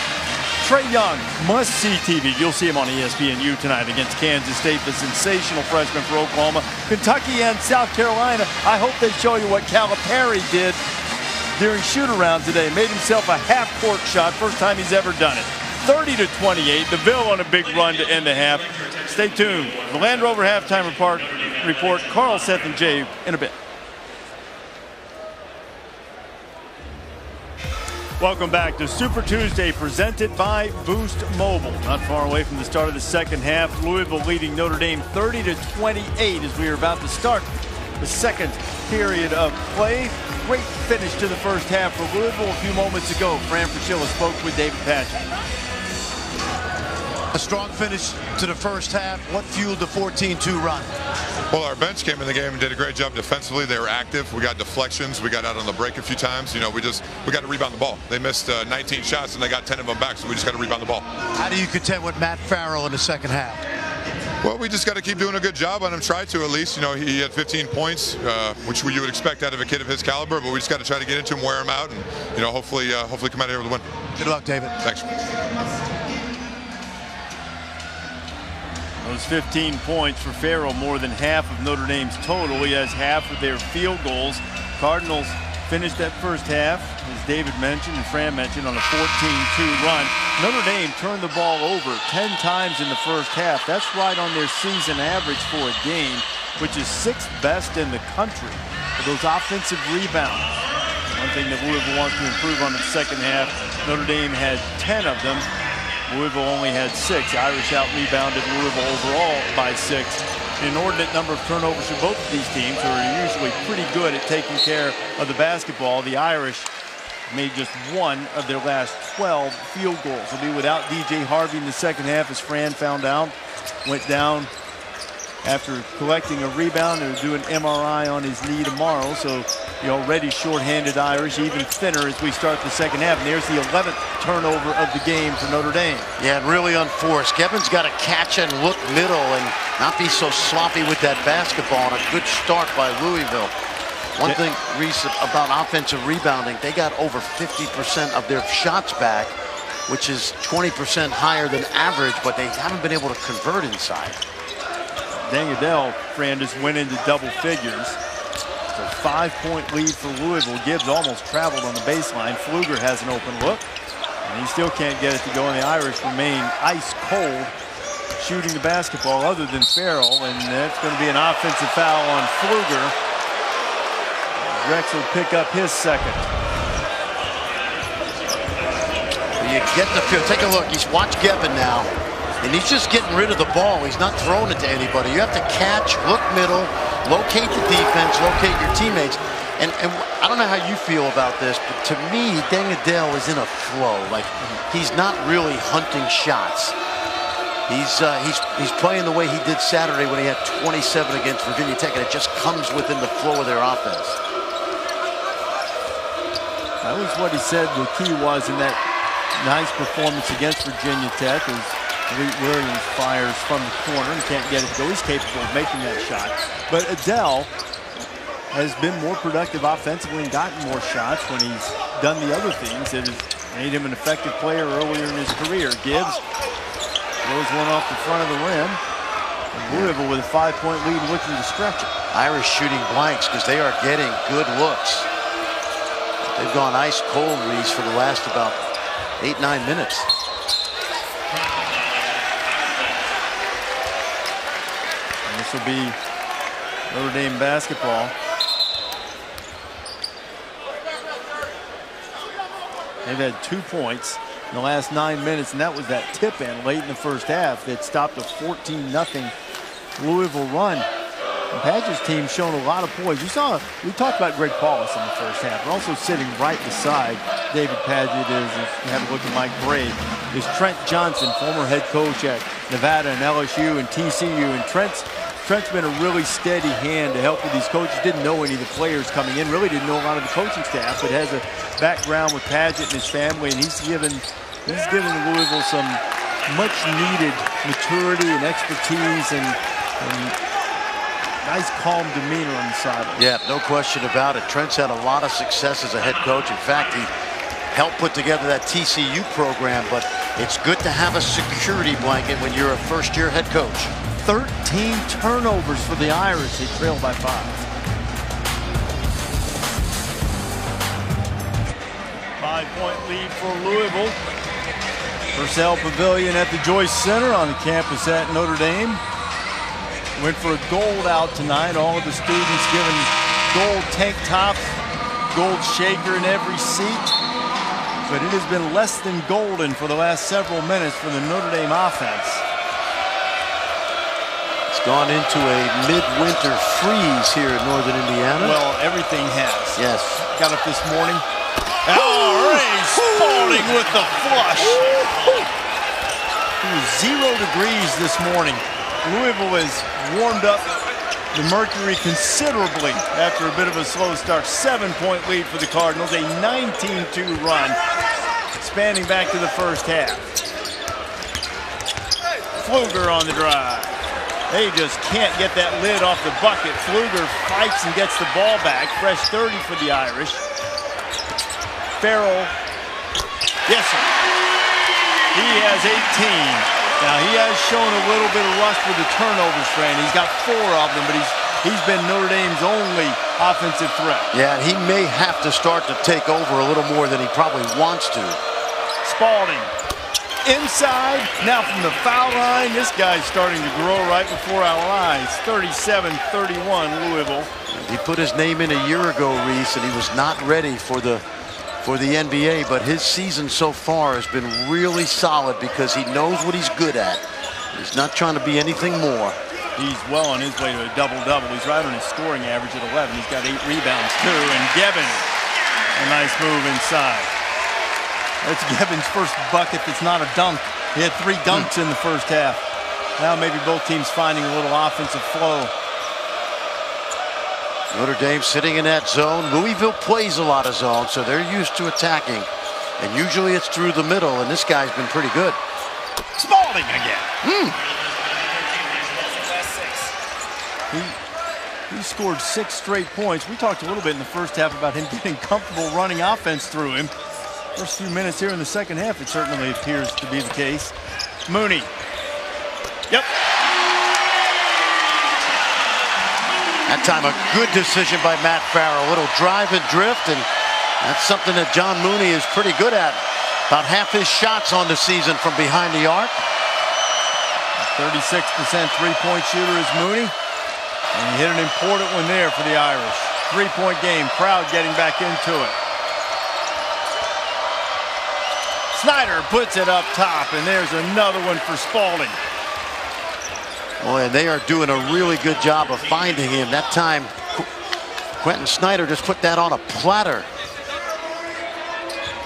Trey Young, must-see TV. You'll see him on ESPNU tonight against Kansas State, the sensational freshman for Oklahoma. Kentucky and South Carolina. I hope they show you what Calipari did during shoot-around today. Made himself a half-court shot. First time he's ever done it. 30-28. DeVille on a big run to end the half. Stay tuned. The Land Rover halftime report. Carl, Seth, and Jay in a bit. Welcome back to Super Tuesday, presented by Boost Mobile. Not far away from the start of the second half. Louisville leading Notre Dame 30-28 as we are about to start the second period of play. Great finish to the first half for Louisville a few moments ago. Fran Fraschilla spoke with David Patrick.
A strong finish to the first half. What fueled the 14-2 run?
Well, our bench came in the game and did a great job defensively. They were active. We got deflections. We got out on the break a few times. You know, we got to rebound the ball. They missed 19 shots and they got 10 of them back, so we just got to rebound the ball.
How do you contend with Matt Farrell in the second half?
Well, we just got to keep doing a good job on him. Try to, at least. You know, he had 15 points, which you would expect out of a kid of his caliber. But we just got to try to get into him, wear him out, and you know, hopefully come out here with a win.
Good luck, David.
Thanks.
Those 15 points for Farrell, more than half of Notre Dame's total. He has half of their field goals. Cardinals finished that first half, as David mentioned and Fran mentioned, on a 14-2 run. Notre Dame turned the ball over 10 times in the first half. That's right on their season average for a game, which is 6th best in the country for those offensive rebounds. One thing that Louisville wants to improve on in the second half. Notre Dame had 10 of them. Louisville only had 6. The Irish out-rebounded Louisville overall by 6. An inordinate number of turnovers for both of these teams, who are usually pretty good at taking care of the basketball. The Irish made just 1 of their last 12 field goals. They'll be without DJ Harvey in the second half, as Fran found out. Went down after collecting a rebound. They'll do an MRI on his knee tomorrow, so the already short-handed Irish even thinner as we start the second half. And there's the 11th turnover of the game for Notre Dame.
Yeah, really unforced. Kevin's got to catch and look middle and not be so sloppy with that basketball. And a good start by Louisville. One thing, Reese, about offensive rebounding, they got over 50% of their shots back, which is 20% higher than average, but they haven't been able to convert inside.
Dangadell, Fran, just went into double figures. It's a 5-point lead for Louisville. Gibbs almost traveled on the baseline. Pfluger has an open look, and he still can't get it to go, and the Irish remain ice cold shooting the basketball other than Farrell, and that's going to be an offensive foul on Pfluger. Rex will pick up his second.
You get the field. Take a look. Watch Gevin now. And he's just getting rid of the ball. He's not throwing it to anybody. You have to catch, look middle, locate the defense, locate your teammates. And I don't know how you feel about this, but to me, Dangadell is in a flow. Like, he's not really hunting shots. He's playing the way he did Saturday when he had 27 against Virginia Tech, and it just comes within the flow of their offense.
That was what he said the key was in that nice performance against Virginia Tech. Williams fires from the corner and can't get it to go. He's capable of making that shot. But Adele has been more productive offensively and gotten more shots when he's done the other things that has made him an effective player earlier in his career. Gibbs throws one off the front of the rim. And Louisville with a 5-point lead looking to stretch it.
Irish shooting blanks because they are getting good looks. They've gone ice cold, Reese, for the last about 8-9 minutes.
This will be Notre Dame basketball. They've had 2 points in the last 9 minutes, and that was that tip in late in the first half that stopped a 14-0 Louisville run. And Padgett's team shown a lot of poise. We talked about Greg Paulus in the first half, but also sitting right beside David Padgett is, if you have a look at Mike Brade, is Trent Johnson, former head coach at Nevada and LSU and TCU. And Trent's been a really steady hand to help with these coaches. Didn't know any of the players coming in, really didn't know a lot of the coaching staff, but has a background with Padgett and his family, and he's given Louisville some much needed maturity and expertise and nice calm demeanor on the sideline.
Yeah, no question about it. Trent's had a lot of success as a head coach. In fact, he helped put together that TCU program, but it's good to have a security blanket when you're a first-year head coach.
13 turnovers for the Irish. They trail by 5. Five-point lead for Louisville. Purcell Pavilion at the Joyce Center on the campus at Notre Dame. Went for a gold out tonight. All of the students given gold tank tops, gold shaker in every seat. But it has been less than golden for the last several minutes for the Notre Dame offense.
It's gone into a midwinter freeze here in northern Indiana.
Well, everything has.
Yes.
Got up this morning. Oh, Ray Spalding with the flush. It was 0 degrees this morning. Louisville has warmed up the mercury considerably after a bit of a slow start. 7-point lead for the Cardinals, a 19-2 run, spanning back to the first half. Pfluger on the drive. They just can't get that lid off the bucket. Pfluger fights and gets the ball back. Fresh 30 for the Irish. Farrell, yes sir, he has 18. Now he has shown a little bit of rust with the turnovers, Fran. He's got 4 of them, but he's been Notre Dame's only offensive threat.
Yeah, he may have to start to take over a little more than he probably wants to.
Spalding, inside, now from the foul line. This guy's starting to grow right before our eyes. 37-31 Louisville.
He put his name in a year ago, Reese, and he was not ready for the NBA, but his season so far has been really solid because he knows what he's good at. He's not trying to be anything more.
He's well on his way to a double-double. He's right on his scoring average at 11. He's got 8 rebounds too, and Gevin, a nice move inside. That's Gevin's first bucket that's not a dunk. He had 3 dunks in the first half. Now maybe both teams finding a little offensive flow.
Notre Dame sitting in that zone. Louisville plays a lot of zone, so they're used to attacking. And usually it's through the middle, and this guy's been pretty good.
Spalding again. He scored 6 straight points. We talked a little bit in the first half about him getting comfortable running offense through him. First few minutes here in the second half, it certainly appears to be the case. Mooney. Yep.
That time a good decision by Matt Farrell. A little drive and drift, and that's something that John Mooney is pretty good at. About half his shots on the season from behind the arc.
36% three-point shooter is Mooney. And he hit an important one there for the Irish. 3-point game, crowd getting back into it. Snyder puts it up top, and there's another one for Spalding.
Boy, and they are doing a really good job of finding him. That time, Quentin Snyder just put that on a platter.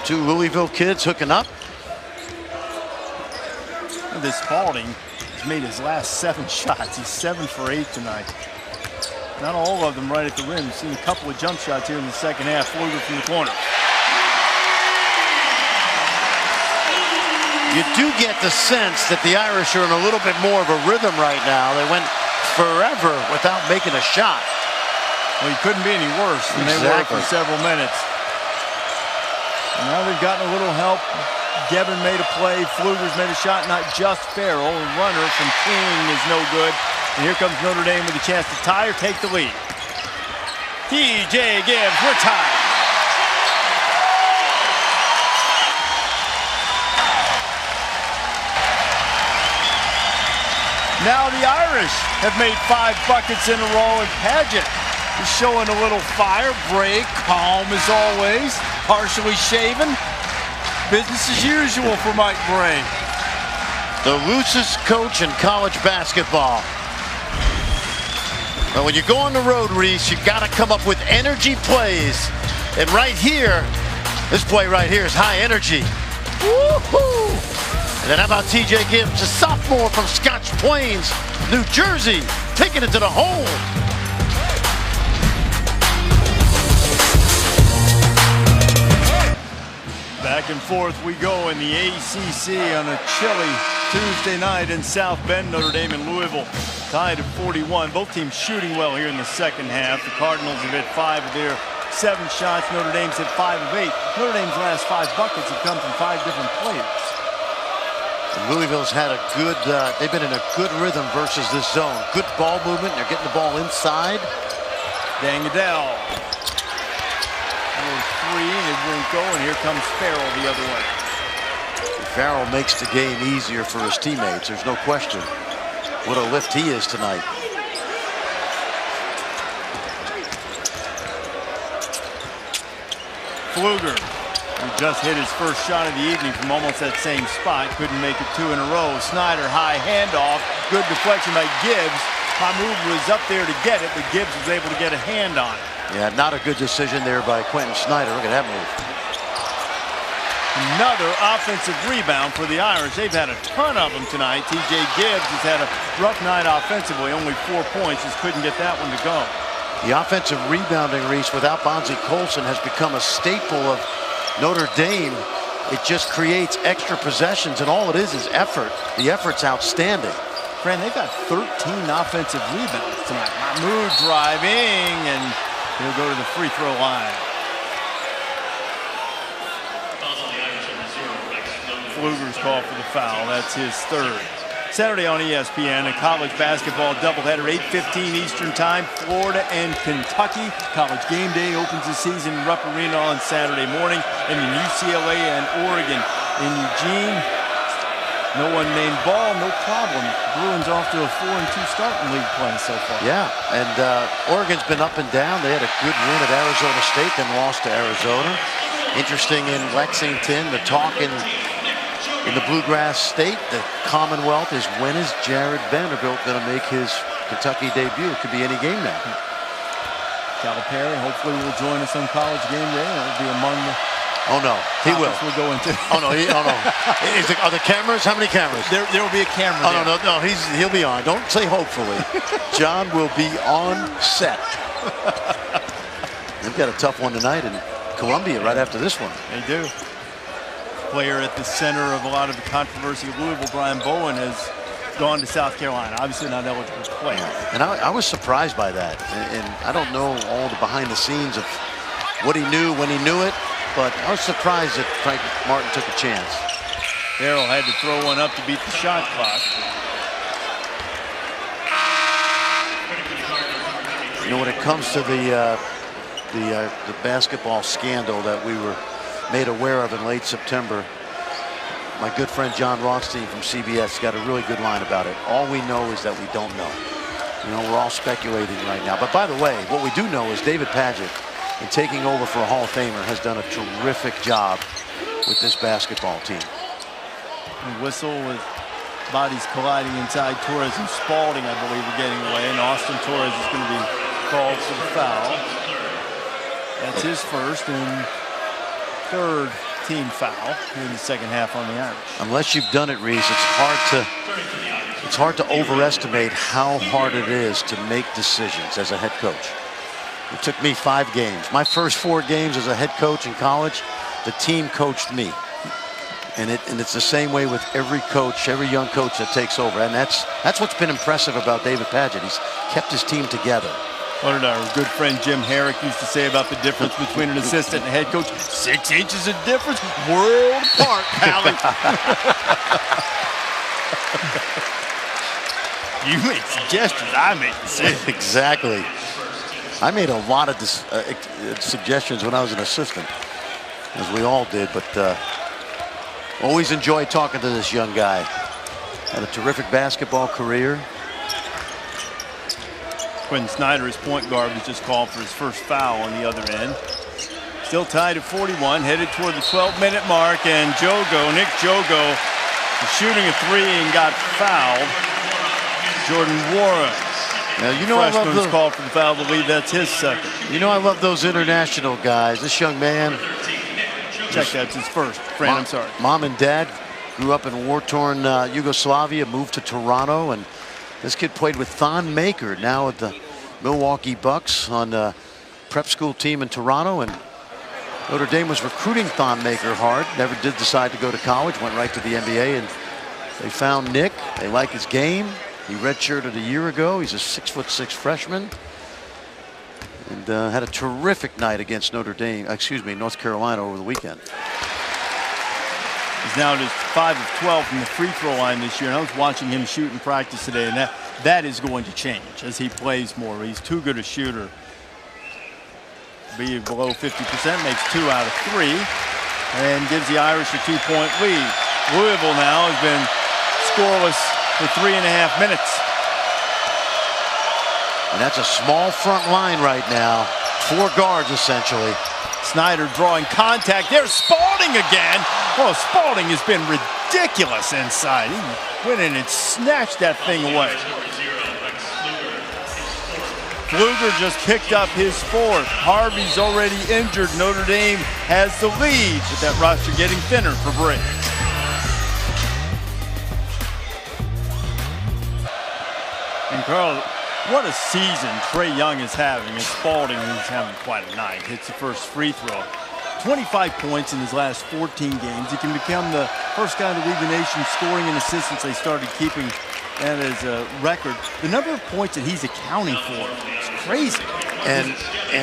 2 Louisville kids hooking up.
This Spalding has made his last 7 shots. He's 7 for 8 tonight. Not all of them right at the rim. You've seen a couple of jump shots here in the second half. Pfluger from the corner.
You do get the sense that the Irish are in a little bit more of a rhythm right now. They went forever without making a shot.
Well, he couldn't be any worse than they were for several minutes. And now they've gotten a little help. Gevin made a play. Pfluger's made a shot, not just Farrell. A runner from King is no good. And here comes Notre Dame with a chance to tie or take the lead. TJ Gibbs, we're tied. Now the Irish have made 5 buckets in a row, and Paget is showing a little fire. Bray, calm as always, partially shaven. Business as usual for Mike Bray.
The loosest coach in college basketball. But when you go on the road, Reese, you got to come up with energy plays. And right here, this play right here is high energy. Woo-hoo! And then how about TJ Gibbs, a sophomore from Scotch Plains, New Jersey, taking it to the hole.
Back Back and forth we go in the ACC on a chilly Tuesday night in South Bend. Notre Dame and Louisville tied at 41. Both teams shooting well here in the second half. The Cardinals have hit 5 of their 7 shots. Notre Dame's hit 5 of 8. Notre Dame's last 5 buckets have come from 5 different players.
And Louisville's had a good, they've been in a good rhythm versus this zone. Good ball movement. They're getting the ball inside.
Dangadell. 3, and it won't go, and here comes Farrell the other way.
Farrell makes the game easier for his teammates. There's no question. What a lift he is tonight.
Pfluger, who just hit his first shot of the evening from almost that same spot, couldn't make it 2 in a row. Snyder, high handoff, good deflection by Gibbs. Mahmoud was up there to get it, but Gibbs was able to get a hand on it.
Yeah, not a good decision there by Quentin Snyder. Look at that move.
Another offensive rebound for the Irish. They've had a ton of them tonight. TJ Gibbs has had a rough night offensively, only 4 points. Just couldn't get that one to go.
The offensive rebounding, Reese, without Bonzie Colson has become a staple of Notre Dame. It just creates extra possessions, and all it is effort. The effort's outstanding.
Fran, they've got 13 offensive rebounds tonight. Mahmoud driving, and he'll go to the free throw line. Pfluger's called for the foul. That's his 3rd. Saturday on ESPN, a college basketball doubleheader, 8:15 Eastern Time, Florida and Kentucky. College game day opens the season in Rupp Arena on Saturday morning, and then UCLA and Oregon in Eugene. No one named Ball, no problem. Bruins off to a 4-2 start in league play so far.
Yeah, and Oregon's been up and down. They had a good win at Arizona State, then lost to Arizona. Interesting in Lexington, the talk in the Bluegrass State, the Commonwealth, is when is Jared Vanderbilt going to make his Kentucky debut? It could be any game now.
Calipari hopefully will join us on College Game Day. It'll be among the
Oh no, he will.
We'll go into.
Oh no, are the cameras? How many cameras?
There will be a camera.
Oh there. No, he'll be on. Don't say hopefully. John will be on set. They've got a tough one tonight in Columbia right after this one.
They do. Player at the center of a lot of the controversy at Louisville, Brian Bowen, has gone to South Carolina. Obviously not eligible to play.
And I was surprised by that. And I don't know all the behind the scenes of what he knew when he knew it. But I was surprised that Frank Martin took a chance.
Farrell had to throw one up to beat the shot clock.
You know, when it comes to the basketball scandal that we were made aware of in late September, my good friend John Rothstein from CBS got a really good line about it. All we know is that we don't know. You know, we're all speculating right now. But by the way, what we do know is David Padgett, in taking over for a Hall of Famer, has done a terrific job with this basketball team.
And whistle with bodies colliding inside. Torres and Spalding, I believe, are getting away, and Austin Torres is going to be called for the foul. That's his 1st and 3rd team foul in the second half on the Irish.
Unless you've done it, Reese, it's hard to overestimate how hard it is to make decisions as a head coach. It took me 5 games. My first 4 games as a head coach in college, the team coached me. And it's the same way with every coach, every young coach that takes over. And that's what's been impressive about David Padgett. He's kept his team together.
What did our good friend Jim Herrick used to say about the difference between an assistant and a head coach? 6 inches of difference, world apart, Pally. You make suggestions, I make decisions.
Exactly. I made a lot of suggestions when I was an assistant, as we all did, but always enjoyed talking to this young guy. Had a terrific basketball career.
Quentin Snyder, his point guard, was just called for his first foul on the other end. Still tied at 41, headed toward the 12-minute mark, and Nick Jogo, was shooting a 3 and got fouled. Jordan Warren.
Now, you know,
freshman was called for the foul. I believe that's his 2nd.
You know, I love those international guys. This young man.
Check, that's his 1st. Fran, I'm sorry.
Mom and dad grew up in war-torn Yugoslavia, moved to Toronto, and this kid played with Thon Maker, now at the Milwaukee Bucks on the prep school team in Toronto, and Notre Dame was recruiting Thon Maker hard, never did decide to go to college, went right to the NBA, and they found Nick. They like his game. He redshirted a year ago. He's a 6'6" freshman. And had a terrific night against North Carolina over the weekend.
He's now just 5 of 12 from the free throw line this year. And I was watching him shoot in practice today, and that is going to change as he plays more. He's too good a shooter. Be below 50%, makes 2 out of 3, and gives the Irish a 2-point lead. Louisville now has been scoreless for 3.5 minutes.
And that's a small front line right now. 4 guards, essentially.
Snyder drawing contact. There's Spalding again. Oh, Spalding has been ridiculous inside. He went in and snatched that thing away. Pfluger just picked up his 4th. Harvey's already injured. Notre Dame has the lead, but that roster getting thinner for break. And Carl, what a season Trae Young is having. And Spalding is having quite a night. Hits the first free throw. 25 points in his last 14 games. He can become the first guy to lead the nation scoring and assists since they started keeping that as a record. The number of points that he's accounting for is crazy.
And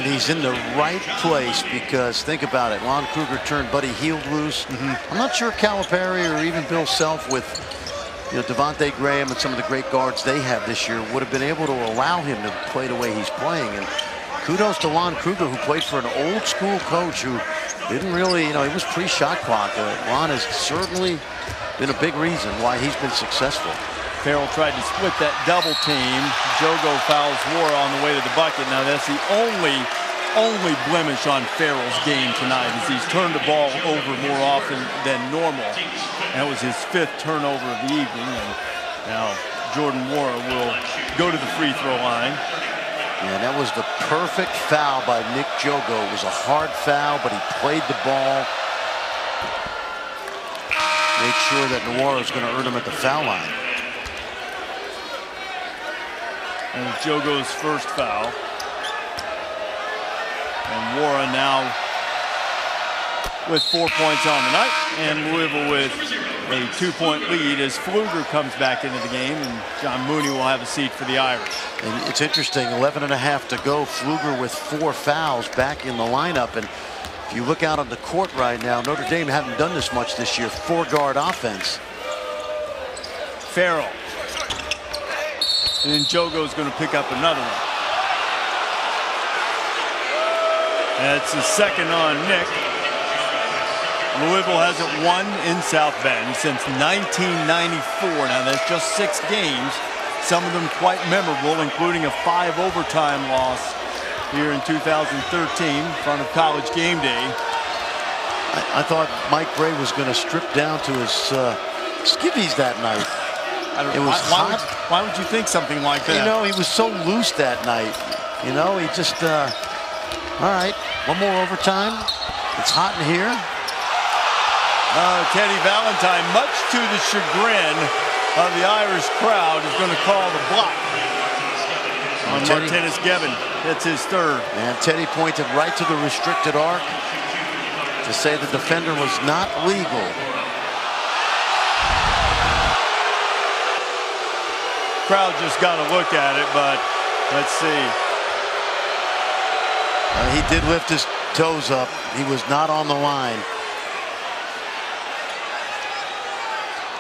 he's in the right place because think about it. Lon Kruger turned Buddy Hield loose. I'm not sure Calipari or even Bill Self with Devontae Graham and some of the great guards they have this year would have been able to allow him to play the way he's playing. And kudos to Lon Kruger, who played for an old school coach who didn't really, he was pre-shot clock. Lon has certainly been a big reason why he's been successful.
Farrell tried to split that double team. Jogo fouls War on the way to the bucket. Now that's the only blemish on Farrell's game tonight is he's turned the ball over more often than normal. That was his 5th turnover of the evening. And now Jordan Wara will go to the free throw line.
Yeah, that was the perfect foul by Nick Jogo. It was a hard foul, but he played the ball. Make sure that Nwora is going to earn him at the foul line.
And it's Jogo's first foul. And Wara now with 4 points on the night. And Louisville with a 2-point lead as Pfluger comes back into the game. And John Mooney will have a seat for the Irish.
And it's interesting, 11.5 to go. Pfluger with 4 fouls back in the lineup. And if you look out on the court right now, Notre Dame haven't done this much this year. 4-guard offense.
Farrell. And then Jogo's going to pick up another one. That's the second on Nick. Louisville hasn't won in South Bend since 1994. Now that's just 6 games. Some of them quite memorable, including a 5 overtime loss here in 2013 in front of College Game Day.
I thought Mike Bray was going to strip down to his skivvies that night. It was hot.
Why would you think something like that?
He was so loose that night. He just, all right, one more overtime. It's hot in here.
Teddy Valentine, much to the chagrin of the Irish crowd, is going to call the block on Martinez Gevin. That's his 3rd.
And Teddy pointed right to the restricted arc to say the defender was not legal.
Crowd just got to look at it, but let's see.
He did lift his toes up. He was not on the line.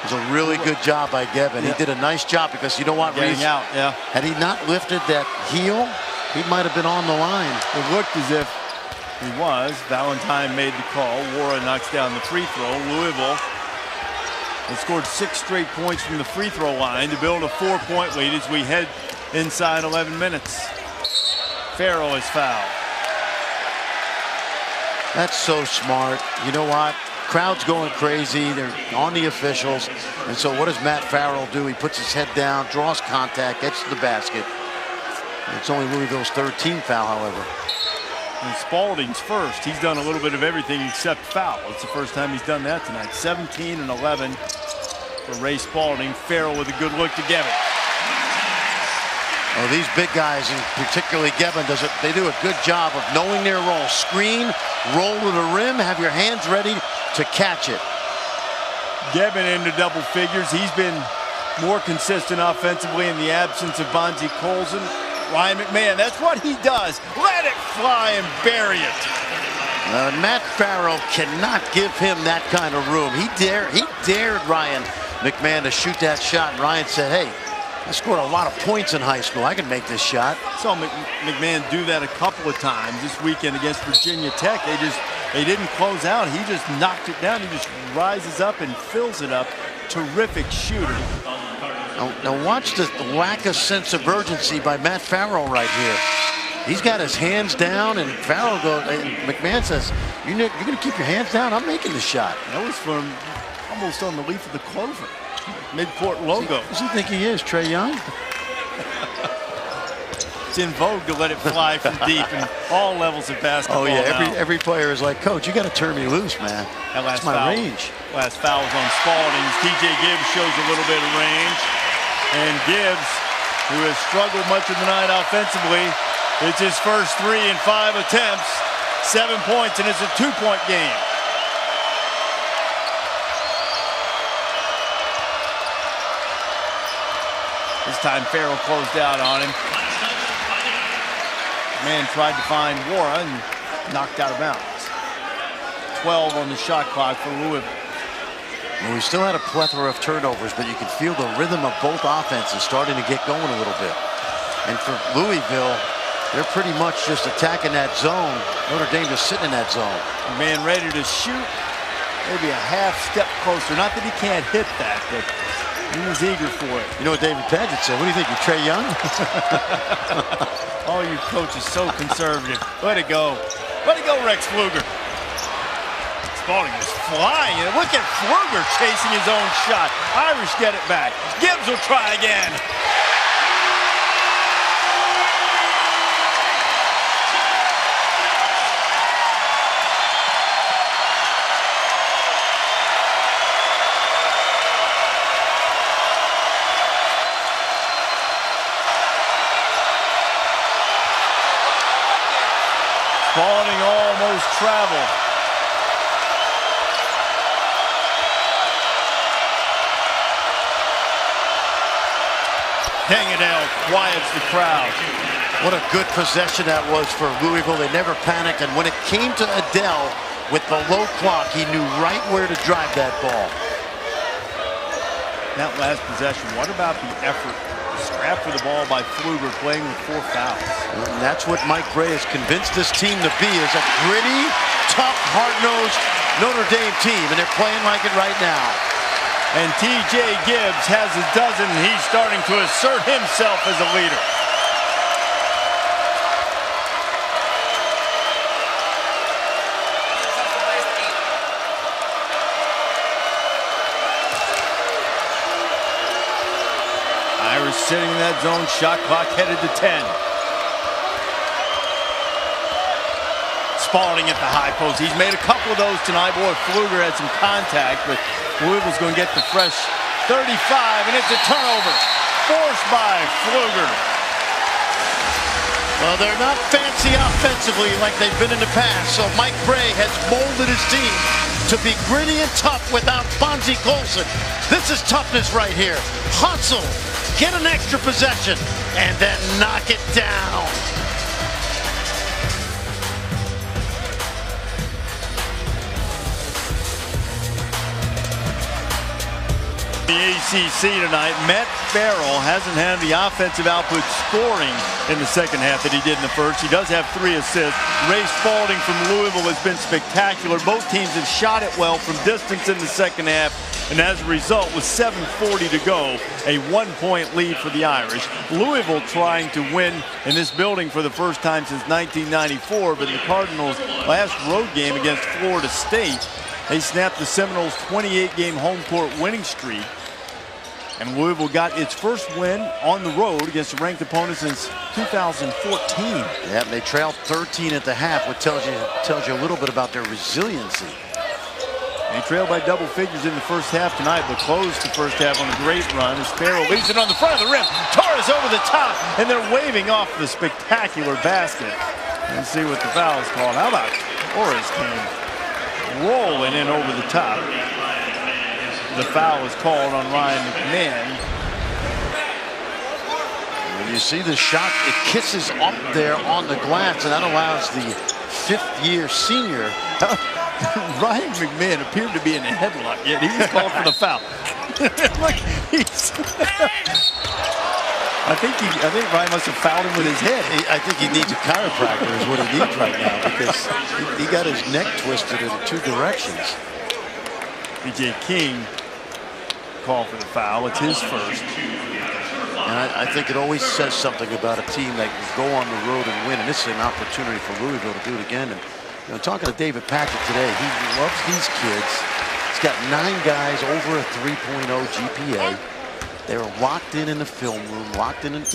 It was a really good job by Gevin. He did a nice job because you know what, Reese?
Getting out, yeah.
Had he not lifted that heel, he might have been on the line.
It looked as if he was. Valentine made the call. Wara knocks down the free throw. Louisville has scored 6 straight points from the free throw line to build a 4-point lead as we head inside 11 minutes. Farrell is fouled.
That's so smart. You know what? Crowd's going crazy. They're on the officials. And so what does Matt Farrell do? He puts his head down, draws contact, gets to the basket. It's only Louisville's 13th foul, however.
And Spalding's first. He's done a little bit of everything except foul. It's the first time he's done that tonight. 17 and 11 for Ray Spalding. Farrell with a good look to Gevin.
Oh, these big guys, and particularly Gibbon, they do a good job of knowing their role. Screen, roll to the rim, have your hands ready to catch it.
Gibbon into double figures. He's been more consistent offensively in the absence of Bonzie Colson. Ryan McMahon, that's what he does. Let it fly and bury it.
Matt Farrell cannot give him that kind of room. He dared Ryan McMahon to shoot that shot. And Ryan said, hey, I scored a lot of points in high school. I can make this shot.
Saw McMahon do that a couple of times this weekend against Virginia Tech. They didn't close out. He just knocked it down. He just rises up and fills it up. Terrific shooter.
Now watch the lack of sense of urgency by Matt Farrell right here. He's got his hands down, and Farrell goes. And McMahon says, "You're going to keep your hands down. I'm making the shot."
That was from almost on the leaf of the clover. Midcourt logo.
Does he think he is Trae Young?
It's in vogue to let it fly from deep in all levels of basketball.
Oh yeah,
now.
every player is like, "Coach, you got to turn me loose, man. That's my range."
Last foul was on Spalding. TJ Gibbs shows a little bit of range, and Gibbs, who has struggled much of the night offensively, it's his first 3 in 5 attempts, 7 points, and it's a 2-point game. This time Farrell closed out on him. Man tried to find Wara and knocked out of bounds. 12 on the shot clock for Louisville.
Well, we still had a plethora of turnovers, but you can feel the rhythm of both offenses starting to get going a little bit. And for Louisville, they're pretty much just attacking that zone. Notre Dame just sitting in that zone.
Man ready to shoot, maybe a half step closer. Not that he can't hit that, but he was eager for it.
You know what David Paget said? What do you think, you Trae Young?
Oh, you coaches so conservative. Let it go. Let it go, Rex Pfluger. Spalding is flying. And look at Pfluger chasing his own shot. Irish get it back. Gibbs will try again. Spalding almost traveled. Tangadale quiets the crowd.
What a good possession that was for Louisville. They never panicked, and when it came to Adele with the low clock, he knew right where to drive that ball.
That last possession, what about the effort? Scrap for the ball by Pfluger, playing with 4 fouls.
And that's what Mike Brey has convinced this team to be, is a gritty, tough, hard-nosed Notre Dame team, and they're playing like it right now.
And TJ Gibbs has a dozen. He's starting to assert himself as a leader. Irish sitting in that zone, shot clock headed to 10. Spalding at the high post. He's made a couple of those tonight. Boy, Pfluger had some contact, but Louisville's going to get the fresh 35, and it's a turnover forced by Pfluger.
Well, they're not fancy offensively like they've been in the past, so Mike Brey has molded his team to be gritty and tough without Bonzie Colson. This is toughness right here. Hustle, get an extra possession, and then knock it down.
The ACC tonight, Matt Farrell hasn't had the offensive output scoring in the second half that he did in the first. He does have 3 assists. Ray Spalding from Louisville has been spectacular. Both teams have shot it well from distance in the second half, and as a result, with 7:40 to go, a 1-point lead for the Irish. Louisville trying to win in this building for the first time since 1994, but in the Cardinals' last road game against Florida State, they snapped the Seminoles' 28-game home court winning streak. And Louisville got its first win on the road against a ranked opponent since 2014.
Yeah, they trailed 13 at the half, which tells you a little bit about their resiliency.
They trailed by double figures in the first half tonight, but closed the first half on a great run as Farrell leaves it on the front of the rim. Torres over the top, and they're waving off the spectacular basket. Let's see what the foul is called. How about Torres came rolling in over the top. The foul is called on Ryan McMahon.
When you see the shot, it kisses up there on the glass, and that allows the fifth-year senior.
Ryan McMahon appeared to be in a headlock, yet he was called for the foul. Look, I think Ryan must have fouled him with his head.
I think he needs a chiropractor is what he needs right now, because he got his neck twisted in two directions.
B.J. King called for the foul. It's his first.
And I think it always says something about a team that can go on the road and win. And this is an opportunity for Louisville to do it again. And talking to David Packett today, he loves these kids. He's got 9 guys over a 3.0 GPA. They're locked in the film room, locked in at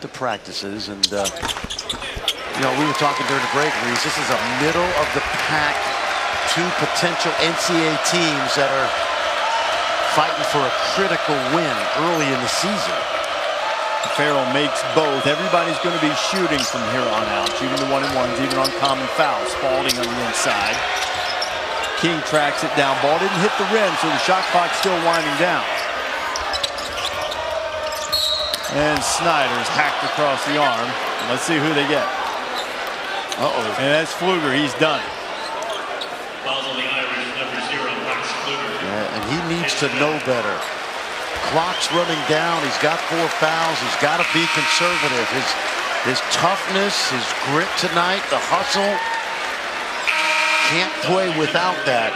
the practices. And, we were talking during the break, Reese, this is a middle-of-the-pack 2 potential NCAA teams that are fighting for a critical win early in the season.
Farrell makes both. Everybody's going to be shooting from here on out, shooting the 1-and-1s, even on common fouls. Spalding on the inside. King tracks it down. Ball didn't hit the rim, so the shot clock's still winding down. And Snyder's hacked across the arm. Let's see who they get. Uh-oh. And that's Pfluger. He's done.
Yeah, and he needs to know better. Clock's running down. He's got 4 fouls. He's got to be conservative. His toughness, his grit tonight, the hustle. Can't play without that.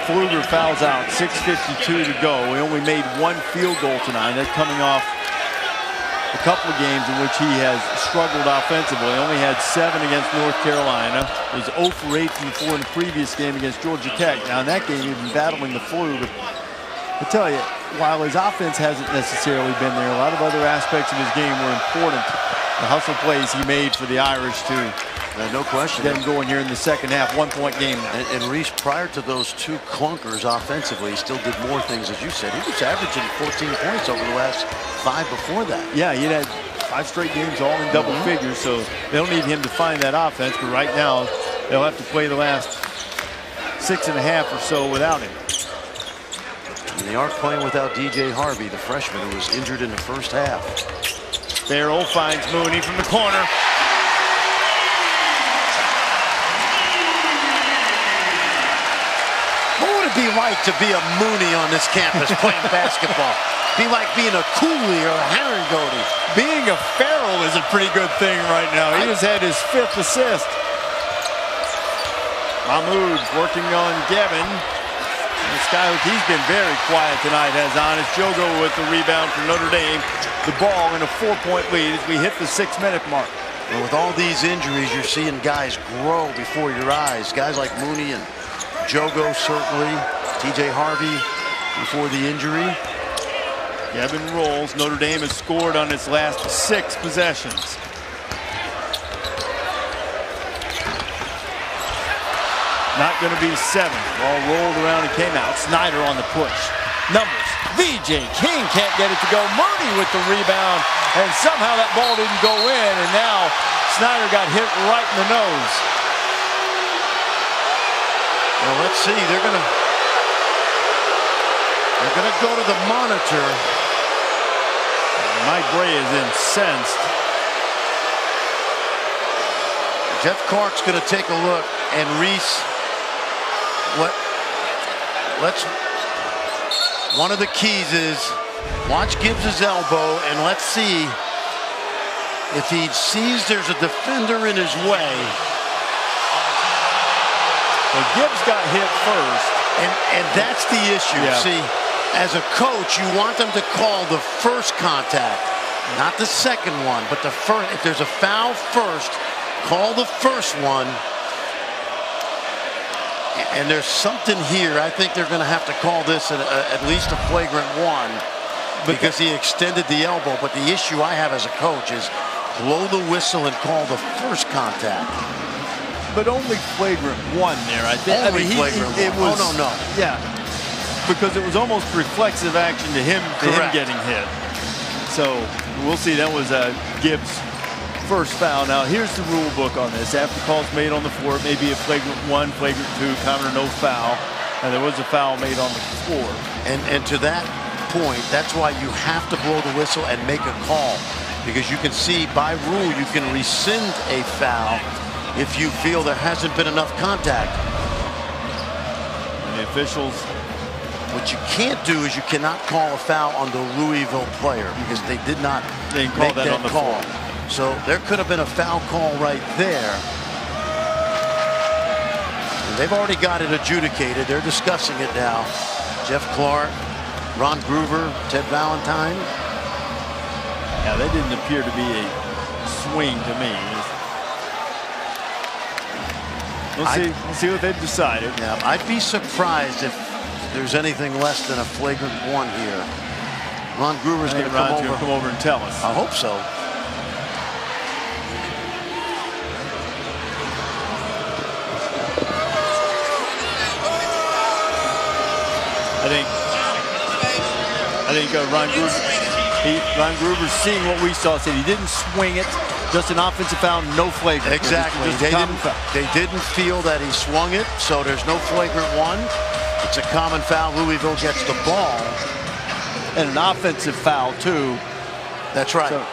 Pfluger fouls out. 6:52 to go. We only made 1 field goal tonight. That's coming off a couple of games in which he has struggled offensively. He only had 7 against North Carolina. He was 0 for 8 from 4 in the previous game against Georgia Tech. Now in that game, he's been battling the flu. But I tell you, while his offense hasn't necessarily been there, a lot of other aspects of his game were important. The hustle plays he made for the Irish too.
No question.
Get him going here in the second half. 1-point game now.
And Reese, prior to those 2 clunkers offensively, he still did more things, as you said. He was averaging 14 points over the last 5 before that.
Yeah, he had 5 straight games all in double figures, so they'll need him to find that offense. But right now, they'll have to play the last 6.5 or so without him.
And they are playing without DJ Harvey, the freshman who was injured in the first half.
Farrell finds Mooney from the corner.
What would it be like to be a Mooney on this campus playing basketball? Be like being a Cooley or a Herringody.
Being a Farrell is a pretty good thing right now. He just had his 5th assist. Mahmoud working on Gavin. He's been very quiet tonight, has Honest. Jogo with the rebound for Notre Dame. The ball in a 4-point lead as we hit the 6-minute mark.
And with all these injuries, you're seeing guys grow before your eyes. Guys like Mooney and Jogo, certainly. TJ Harvey before the injury.
Gavin rolls. Notre Dame has scored on its last 6 possessions. Not going to be 7. Ball rolled around and came out. Snyder on the push. Numbers. V.J. King can't get it to go. Mooney with the rebound. And somehow that ball didn't go in. And now Snyder got hit right in the nose.
Well, let's see. They're gonna go to the monitor.
Mike Bray is incensed.
Jeff Clark's going to take a look, and Reese, one of the keys is watch Gibbs' elbow, and let's see if he sees there's a defender in his way.
Well, Gibbs got hit first.
And that's the issue.
Yeah.
See, as a coach, you want them to call the first contact, not the second one, but the first. If there's a foul first, call the first one. And there's something here. I think they're going to have to call this at least a flagrant 1 because he extended the elbow. But the issue I have as a coach is blow the whistle and call the first contact.
but only flagrant one there, I think.
Only flagrant one.
It was,
oh, no.
Yeah, because it was almost reflexive action to him getting hit. So we'll see. That was Gibbs' first foul. Now here's the rule book on this. After calls made on the floor, it may be a flagrant 1, flagrant 2, counter no foul. And there was a foul made on the floor.
And to that point, that's why you have to blow the whistle and make a call. Because you can see by rule you can rescind a foul if you feel there hasn't been enough contact.
And the officials.
What you can't do is you cannot call a foul on the Louisville player because they did not
make that on the
call.
floor.
So there could have been a foul call right there. And they've already got it adjudicated. They're discussing it now. Jeff Clark, Ron Groover, Ted Valentine.
Yeah, that didn't appear to be a swing to me. We'll see what they've decided.
Yeah, I'd be surprised if there's anything less than a flagrant 1 here. Ron Groover's going to come over
and tell us.
I hope so.
I think Ron Groover's seeing what we saw. Said he didn't swing it. Just an offensive foul, no flagrant.
Exactly. They didn't feel that he swung it, so there's no flagrant 1. It's a common foul. Louisville gets the ball.
And an offensive foul, too.
That's right.
So,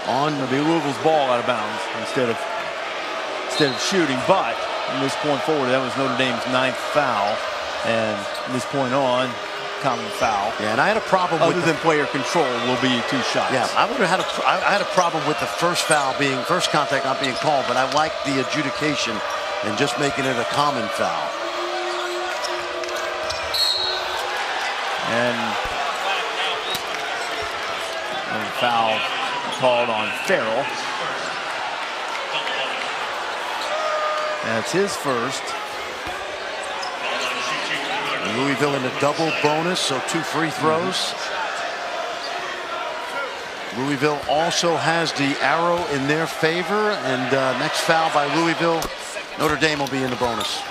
on the Louisville's ball out of bounds instead of shooting. But from this point forward, that was Notre Dame's 9th foul. And from this point on, common foul.
Yeah, and I had a problem
other than player control will be 2 shots.
Yeah, I had a problem with the first contact not being called, but I like the adjudication and just making it a common foul.
And a foul called on Farrell. That's his first.
Louisville in a double bonus, so 2 free throws. Louisville also has the arrow in their favor, and next foul by Louisville, Notre Dame will be in the bonus.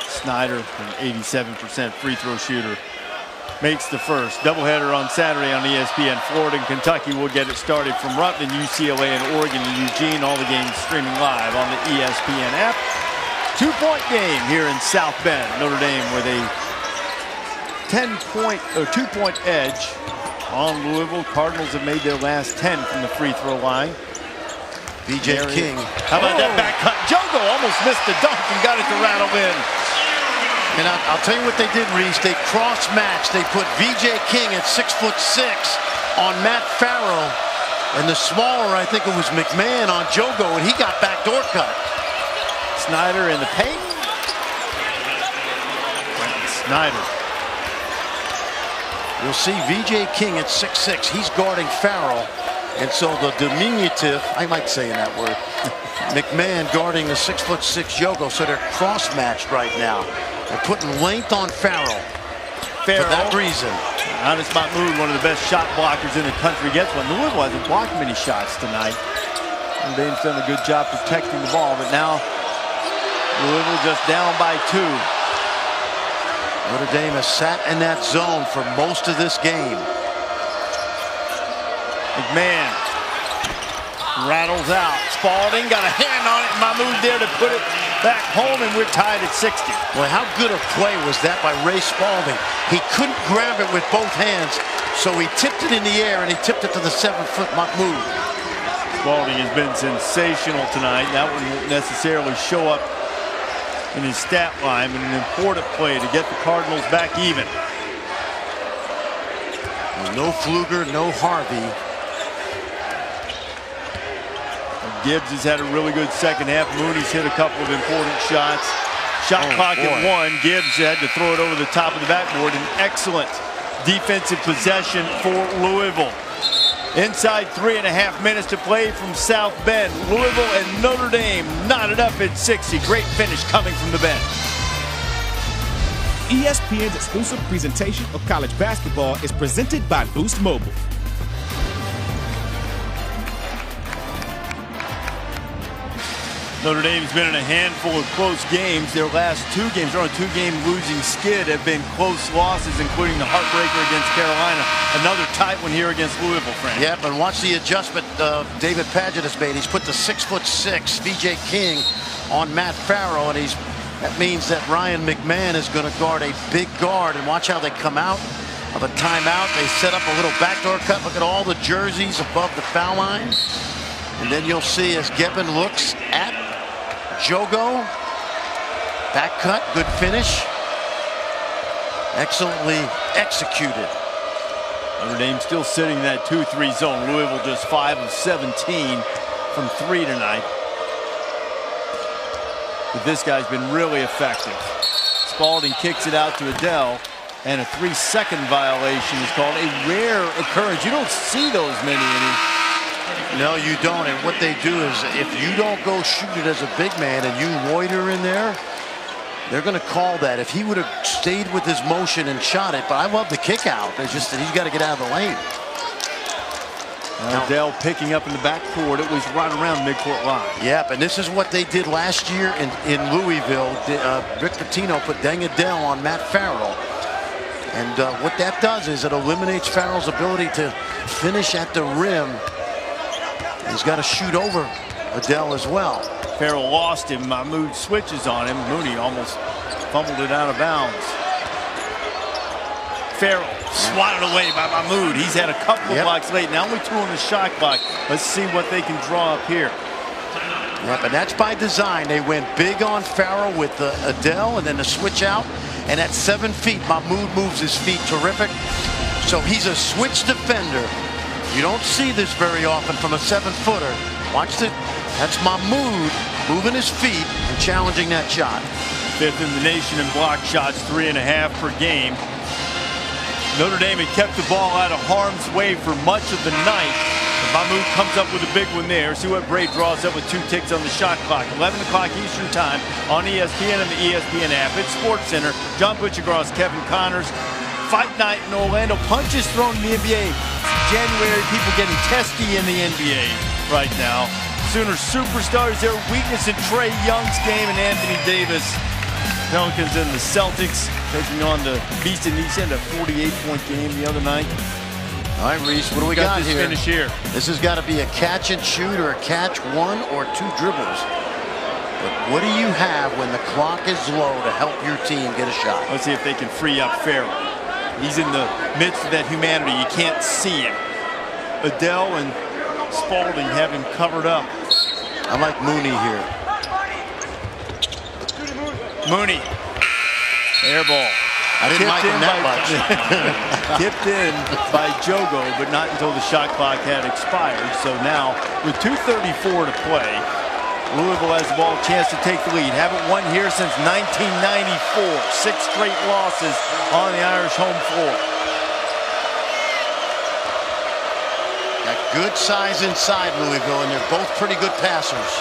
Snyder, an 87% free throw shooter, makes the first. Doubleheader on Saturday on ESPN. Florida and Kentucky will get it started from Rutland, UCLA, and Oregon and Eugene. All the games streaming live on the ESPN app. 2-point game here in South Bend. Notre Dame with a 2-point edge on Louisville. Cardinals have made their last 10 from the free throw line.
VJ King.
How about that back cut? Jogo almost missed the dunk and got it to rattle in.
And I'll tell you what they did, Reese. They cross-matched. They put VJ King at 6'6" on Matt Farrell. And the smaller, I think it was McMahon on Jogo, and he got backdoor cut.
Snyder in the paint. Snyder.
You'll see VJ King at 6'6". He's guarding Farrell. And so the diminutive, I like saying that word, McMahon guarding the 6'6" Jogo. So they're cross-matched right now. They're putting length on Farrell. For that reason.
Anis Mahmoud, one of the best shot blockers in the country, gets one. Louisville hasn't blocked many shots tonight. And Dame's done a good job protecting the ball, but now Louisville just down by 2.
Notre Dame has sat in that zone for most of this game.
McMahon rattles out. Spalding got a hand on it. Mahmoud there to put it back home, and we're tied at 60.
Well, how good a play was that by Ray Spalding? He couldn't grab it with both hands, so he tipped it in the air, and he tipped it to the 7-foot Mahmoud.
Spalding has been sensational tonight. That one won't necessarily show up in his stat line, but an important play to get the Cardinals back even.
No Pfluger, no Harvey.
Gibbs has had a really good second half. Mooney's hit a couple of important shots. Shot clock at 1. Gibbs had to throw it over the top of the backboard. An excellent defensive possession for Louisville. Inside 3.5 minutes to play from South Bend. Louisville and Notre Dame knotted up at 60. Great finish coming from the bench.
ESPN's exclusive presentation of college basketball is presented by Boost Mobile.
Notre Dame's been in a handful of close games. Their last 2 games, they're on a 2-game losing skid, have been close losses, including the heartbreaker against Carolina. Another tight one here against Louisville, Frank.
Yep, and watch the adjustment David Padgett has made. He's put the 6'6" VJ King on Matt Farrell, and that means that Ryan McMahon is going to guard a big guard. And watch how they come out of a timeout. They set up a little backdoor cut. Look at all the jerseys above the foul line. And then you'll see as Gebben looks at Jogo. Back cut, good finish. Excellently executed.
Notre Dame still sitting in that 2-3 zone. Louisville just 5 of 17 from 3 tonight. But this guy's been really effective. Spalding kicks it out to Adele, and a 3-second violation is called. A rare occurrence. You don't see those many anymore.
No, you don't. And what they do is if you don't go shoot it as a big man and you loiter in there, they're going to call that. If he would have stayed with his motion and shot it, but I love the kick out. It's just that he's got to get out of the lane.
Adele picking up in the backcourt. It was right around midcourt line.
Yep, and this is what they did last year in Louisville. Rick Pitino put Deng Adele on Matt Farrell. And what that does is it eliminates Farrell's ability to finish at the rim. He's got to shoot over Adele as well.
Farrell lost him. Mahmoud switches on him. Mooney almost fumbled it out of bounds. Farrell swatted away by Mahmoud. He's had a couple of blocks late. Now only 2 on the shot clock. Let's see what they can draw up here.
Yep, and that's by design. They went big on Farrell with Adele and then the switch out. And at 7 feet, Mahmoud moves his feet terrific. So he's a switch defender. You don't see this very often from a 7-footer. Watch it. That's Mahmoud moving his feet and challenging that shot.
5th in the nation in block shots, 3.5 per game. Notre Dame had kept the ball out of harm's way for much of the night. Mahmoud comes up with a big one there. See what Bray draws up with 2 ticks on the shot clock. 11 o'clock Eastern time on ESPN and the ESPN app. It's SportsCenter. John Butchergross, Kevin Connors. Fight night in Orlando. Punches thrown in the NBA. January, people getting testy in the NBA right now. Sooner superstars, their weakness in Trae Young's game and Anthony Davis. Pelicans and the Celtics taking on the Beast in East End, a 48-point game the other night.
All right, Reese, what do we got here?
Finish here.
This has got to be a catch and shoot or a catch 1 or 2 dribbles. But what do you have when the clock is low to help your team get a shot?
Let's see if they can free up Farrell. He's in the midst of that humanity. You can't see him. Adele and Spalding have him covered up.
I like Mooney here.
Mooney. Air ball.
I didn't like him that much.
Tipped in by Jogo, but not until the shot clock had expired. So now, with 2:34 to play, Louisville has the ball, chance to take the lead. Haven't won here since 1994. 6 straight losses on the Irish home floor.
Got good size inside Louisville, and they're both pretty good passers.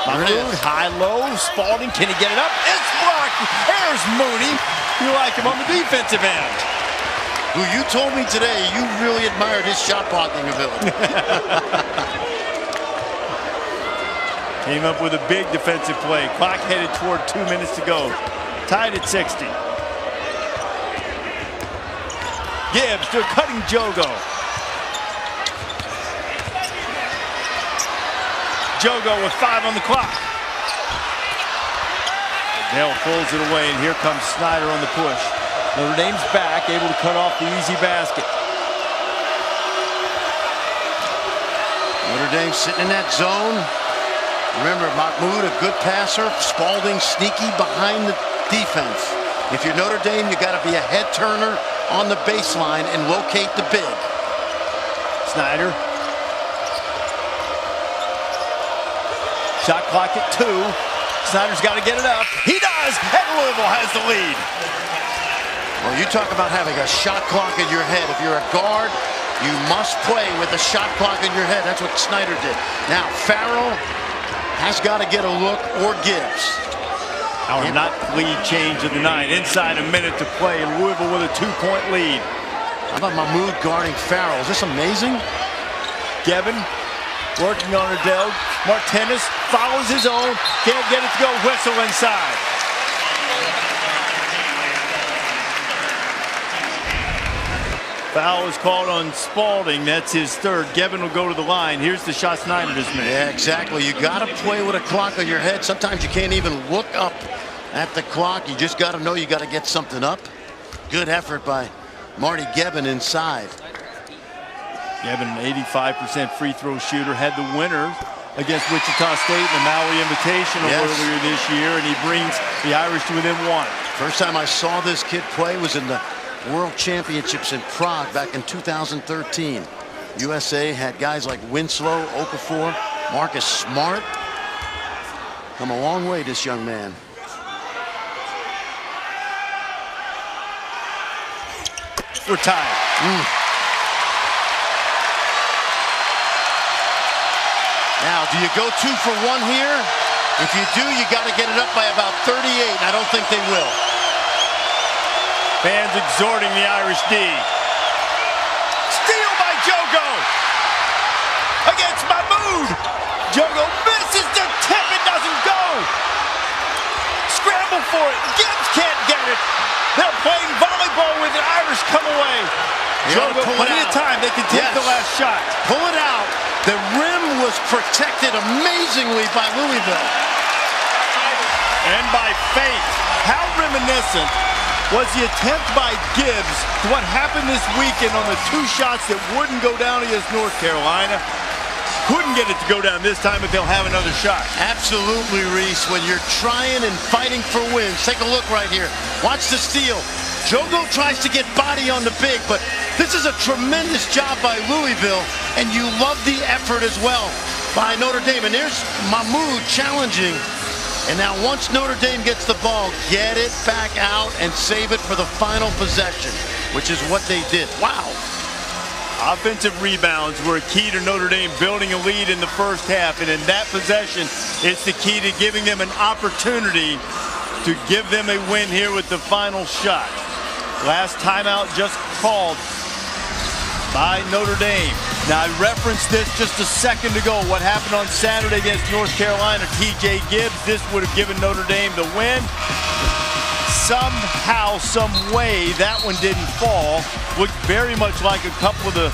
Mahmoud, high-low, Spalding, can he get it up? It's blocked. There's Mooney. You like him on the defensive end.
Who you told me today you really admired his shot blocking ability.
Came up with a big defensive play. Clock headed toward 2 minutes to go. Tied at 60. Gibbs to cutting Jogo. Jogo with 5 on the clock. Dale pulls it away, and here comes Snyder on the push. Notre Dame's back, able to cut off the easy basket.
Notre Dame sitting in that zone. Remember, Mahmoud, a good passer. Spalding sneaky behind the defense. If you're Notre Dame, you got to be a head turner on the baseline and locate the big.
Snyder. Shot clock at 2. Snyder's got to get it up. He does, and Louisville has the lead.
Well, you talk about having a shot clock in your head. If you're a guard, you must play with a shot clock in your head. That's what Snyder did. Now, Farrell has got to get a look, or Gibbs.
Our not lead change of the night. Inside a minute to play, Louisville with a 2-point lead.
How about Mahmoud guarding Farrell? Is this amazing?
Gebben Working on Adele. Martinez follows his own. Can't get it to go. Whistle inside. Foul is called on Spalding. That's his third. Gavin will go to the line. Here's the shot Snyder just made.
Yeah, exactly. You got to play with a clock on your head. Sometimes you can't even look up at the clock. You just got to know you got to get something up. Good effort by Marty Gavin inside.
Gavin, an 85% free throw shooter, had the winner against Wichita State in the Maui Invitational earlier this year, and he brings the Irish to within one. First time I saw this kid play was in the World Championships in Prague back in 2013. USA had guys like Winslow, Okafor, Marcus Smart. Come a long way, this young man. We're tied. Now, do you go 2 for 1 here? If you do, you got to get it up by about 38. I don't think they will. Fans exhorting the Irish D. Steal by Jogo. Against Mahmoud. Jogo misses the tip. It doesn't go. Scramble for it. Gibbs can't get it. They're playing volleyball with the Irish come away. Jogo, plenty of time. They can take the last shot. Pull it out. The rim was protected amazingly by Louisville. And by fate. How reminiscent was the attempt by Gibbs to what happened this weekend on the 2 shots that wouldn't go down against North Carolina. Couldn't get it to go down this time, but they'll have another shot. Absolutely, Reese. When you're trying and fighting for wins, take a look right here. Watch the steal. Jogo tries to get body on the big, but this is a tremendous job by Louisville, and you love the effort as well by Notre Dame. And there's Mahmoud challenging. And now once Notre Dame gets the ball, get it back out and save it for the final possession, which is what they did. Wow. Offensive rebounds were a key to Notre Dame building a lead in the first half. And in that possession, it's the key to giving them an opportunity to give them a win here with the final shot. Last timeout just called by Notre Dame. Now, I referenced this just a second ago. What happened on Saturday against North Carolina, TJ Gibbs, this would have given Notre Dame the win. Somehow, some way, that one didn't fall. Looked very much like a couple of the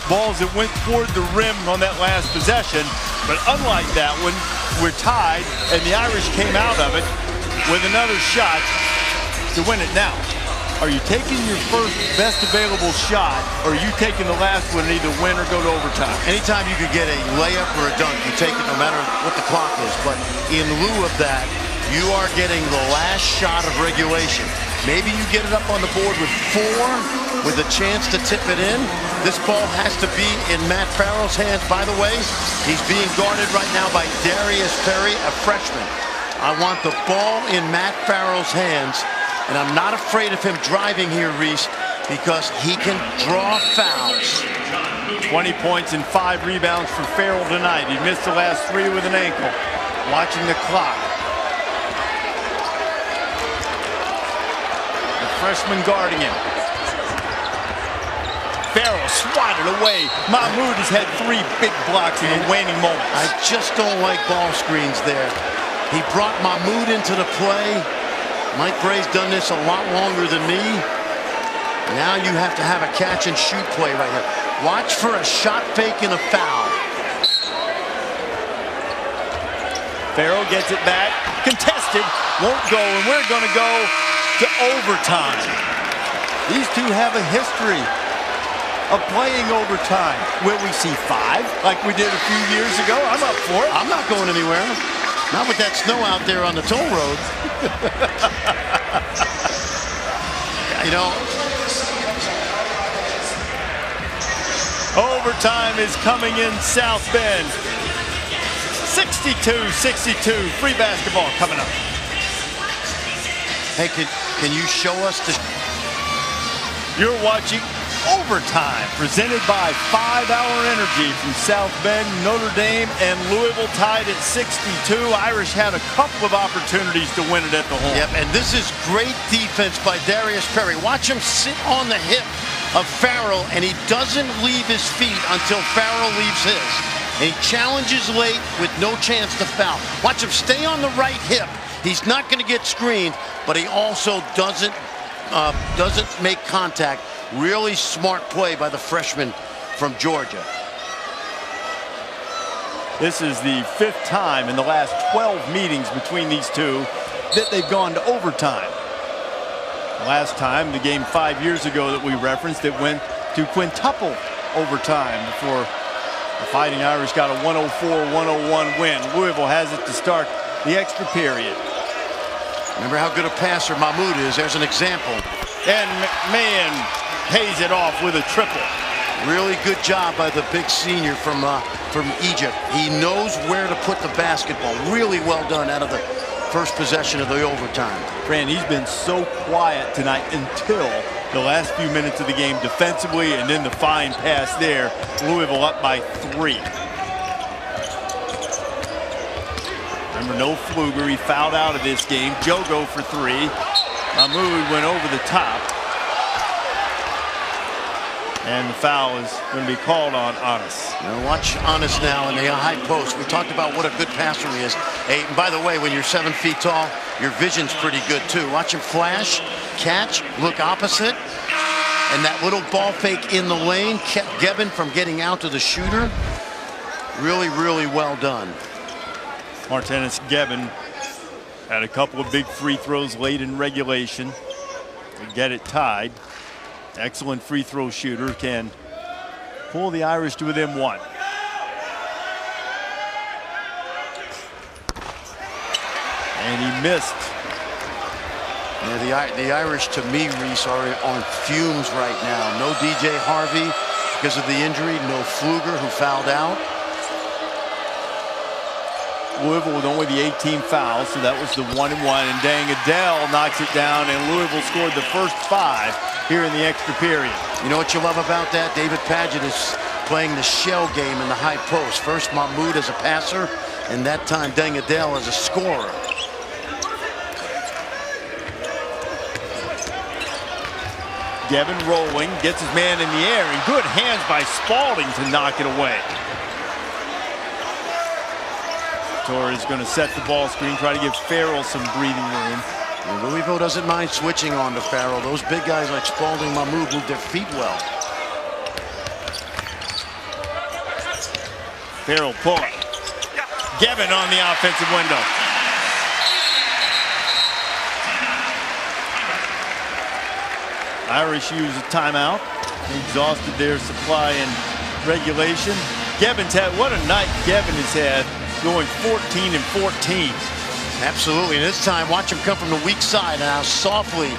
balls that went toward the rim on that last possession. But unlike that one, we're tied, and the Irish came out of it with another shot to win it. Now, are you taking your first best available shot, or are you taking the last one and either win or go to overtime? Anytime you could get a layup or a dunk, you take it no matter what the clock is. But in lieu of that, you are getting the last shot of regulation. Maybe you get it up on the board with 4 with a chance to tip it in. This ball has to be in Matt Farrell's hands. By the way, he's being guarded right now by Darius Perry, a freshman. I want the ball in Matt Farrell's hands. And I'm not afraid of him driving here, Reese, because he can draw fouls. 20 points and 5 rebounds for Farrell tonight. He missed the last 3 with an ankle. Watching the clock. The freshman guarding him. Farrell swatted away. Mahmoud has had 3 big blocks in the waning moments. I just don't like ball screens there. He brought Mahmoud into the play. Mike Bray's done this a lot longer than me. Now you have to have a catch and shoot play right here. Watch for a shot fake and a foul. Farrell gets it back. Contested. Won't go, and we're going to go to overtime. These two have a history of playing overtime. Will we see 5 like we did a few years ago? I'm up for it. I'm not going anywhere. Not with that snow out there on the toll road. You know, overtime is coming in South Bend. 62-62. Free basketball coming up. Hey, can you show us the... You're watching Overtime, presented by 5-Hour Energy from South Bend. Notre Dame and Louisville tied at 62. Irish had a couple of opportunities to win it at the home. Yep, and this is great defense by Darius Perry. Watch him sit on the hip of Farrell, and he doesn't leave his feet until Farrell leaves his.
and he challenges late with no chance to foul. Watch him stay on the right hip. He's not going to get screened, but he also doesn't make contact. Really smart play by the freshman from Georgia.
This is the 5th time in the last 12 meetings between these two that they've gone to overtime. Last time, the game 5 years ago that we referenced, it went to quintuple overtime before the Fighting Irish got a 104-101 win. Louisville has it to start the extra period.
Remember how good a passer Mahmoud is. There's an example.
And McMahon pays it off with a triple.
Really good job by the big senior from Egypt. He knows where to put the basketball. Really well done out of the first possession of the overtime.
Fran, he's been so quiet tonight until the last few minutes of the game defensively, and then the fine pass there. Louisville up by 3. Remember, no Pfluger. He fouled out of this game. Jogo for 3. Mahmoud went over the top. And the foul is going to be called on Anas.
Now watch Anas now in the high post. We talked about what a good passer he is. Hey, and by the way, when you're 7 feet tall, your vision's pretty good too. Watch him flash, catch, look opposite. And that little ball fake in the lane kept Gebben from getting out to the shooter. Really, really well done.
Martinez Gebben had a couple of big free throws late in regulation to get it tied. Excellent free throw shooter, can pull the Irish to within 1. And he missed.
Yeah, the Irish, to me, Reese, are on fumes right now. No DJ Harvey because of the injury. No Pfluger, who fouled out.
Louisville with only the 18 fouls, so that was the 1-1. And Dang Adele knocks it down, and Louisville scored the first 5 here in the extra period.
You know what you love about that? David Padgett is playing the shell game in the high post. First Mahmoud as a passer, and that time Dang Adele as a scorer.
Gebben rolling, gets his man in the air, and good hands by Spalding to knock it away. Torre is going to set the ball screen, try to give Farrell some breathing room.
And Louisville doesn't mind switching on to Farrell. Those big guys like Spalding, Mahmoud move their feet well.
Farrell pull it. Gebben on the offensive window. Irish use a timeout. Exhausted their supply in regulation. Gebben's had, what a night Gebben has had, going 14 and 14.
Absolutely, and this time watch him come from the weak side and how softly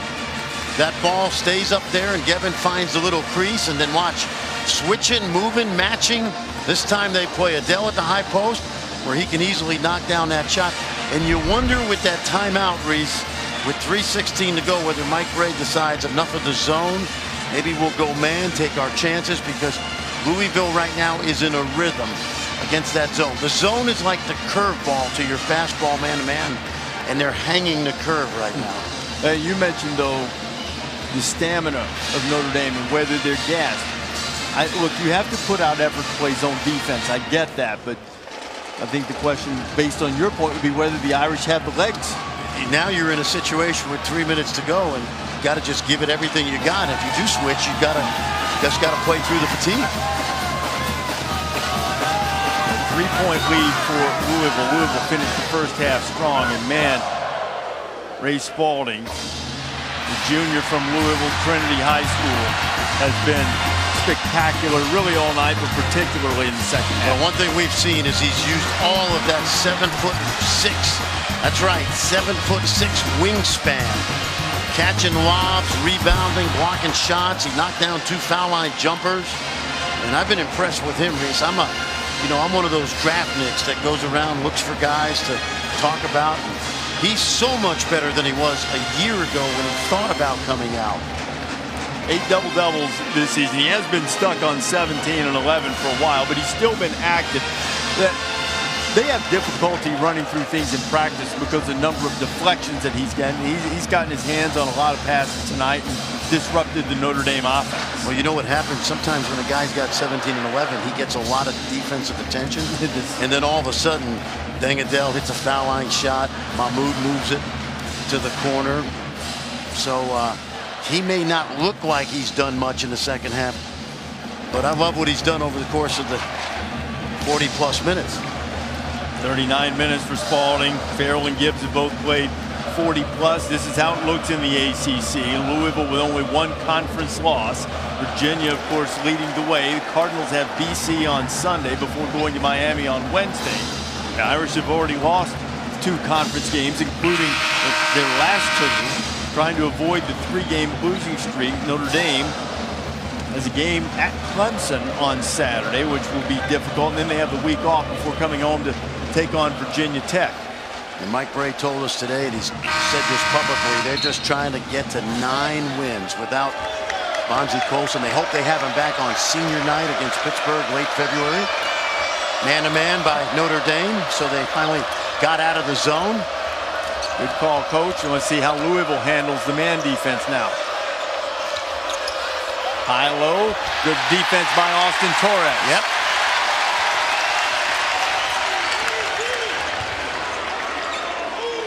that ball stays up there, and Gebben finds the little crease, and then watch, switching, moving, matching. This time they play Adele at the high post where he can easily knock down that shot. And you wonder with that timeout, Reese, with 3:16 to go, whether Mike Ray decides enough of the zone, maybe we'll go man, take our chances, because Louisville right now is in a rhythm against that zone. The zone is like the curveball to your fastball man-to-man, and they're hanging the curve right now.
You mentioned, though, the stamina of Notre Dame and whether they're gassed. Look, you have to put out effort to play zone defense. I get that, but I think the question, based on your point, would be whether the Irish have the legs.
Now you're in a situation with 3 minutes to go, and you got to just give it everything you got. If you do switch, you just got to play through the fatigue.
3-point lead for Louisville. Louisville finished the first half strong, and man, Ray Spalding, the junior from Louisville Trinity High School, has been spectacular really all night, but particularly in the second half.
Well, one thing we've seen is he's used all of that 7'6". That's right, 7'6" wingspan. Catching lobs, rebounding, blocking shots. He knocked down 2 foul line jumpers. And I've been impressed with him, Reese. I'm one of those draft nicks that goes around, looks for guys to talk about. He's so much better than he was a year ago when he thought about coming out.
8 double-doubles this season. He has been stuck on 17 and 11 for a while, but he's still been active. They have difficulty running through things in practice because of the number of deflections that he's getting. He's gotten his hands on a lot of passes tonight. And disrupted the Notre Dame offense.
Well, you know what happens? Sometimes when a guy's got 17 and 11, he gets a lot of defensive attention. And then all of a sudden, Dangadell hits a foul line shot. Mahmoud moves it to the corner. So he may not look like he's done much in the second half. But I love what he's done over the course of the 40-plus minutes.
39 minutes for Spalding. Farrell and Gibbs have both played 40-plus. This is how it looks in the ACC. Louisville with only one conference loss. Virginia, of course, leading the way. The Cardinals have BC on Sunday before going to Miami on Wednesday. The Irish have already lost 2 conference games, including their last 2, trying to avoid the 3-game losing streak. Notre Dame has a game at Clemson on Saturday, which will be difficult. And then they have the week off before coming home to take on Virginia Tech.
And Mike Bray told us today, and he's said this publicly, they're just trying to get to 9 wins without Bonzie Colson. They hope they have him back on senior night against Pittsburgh late February. Man-to-man by Notre Dame, so they finally got out of the zone.
Good call, Coach, and let's see how Louisville handles the man defense now. High-low, good defense by Austin Torres.
Yep.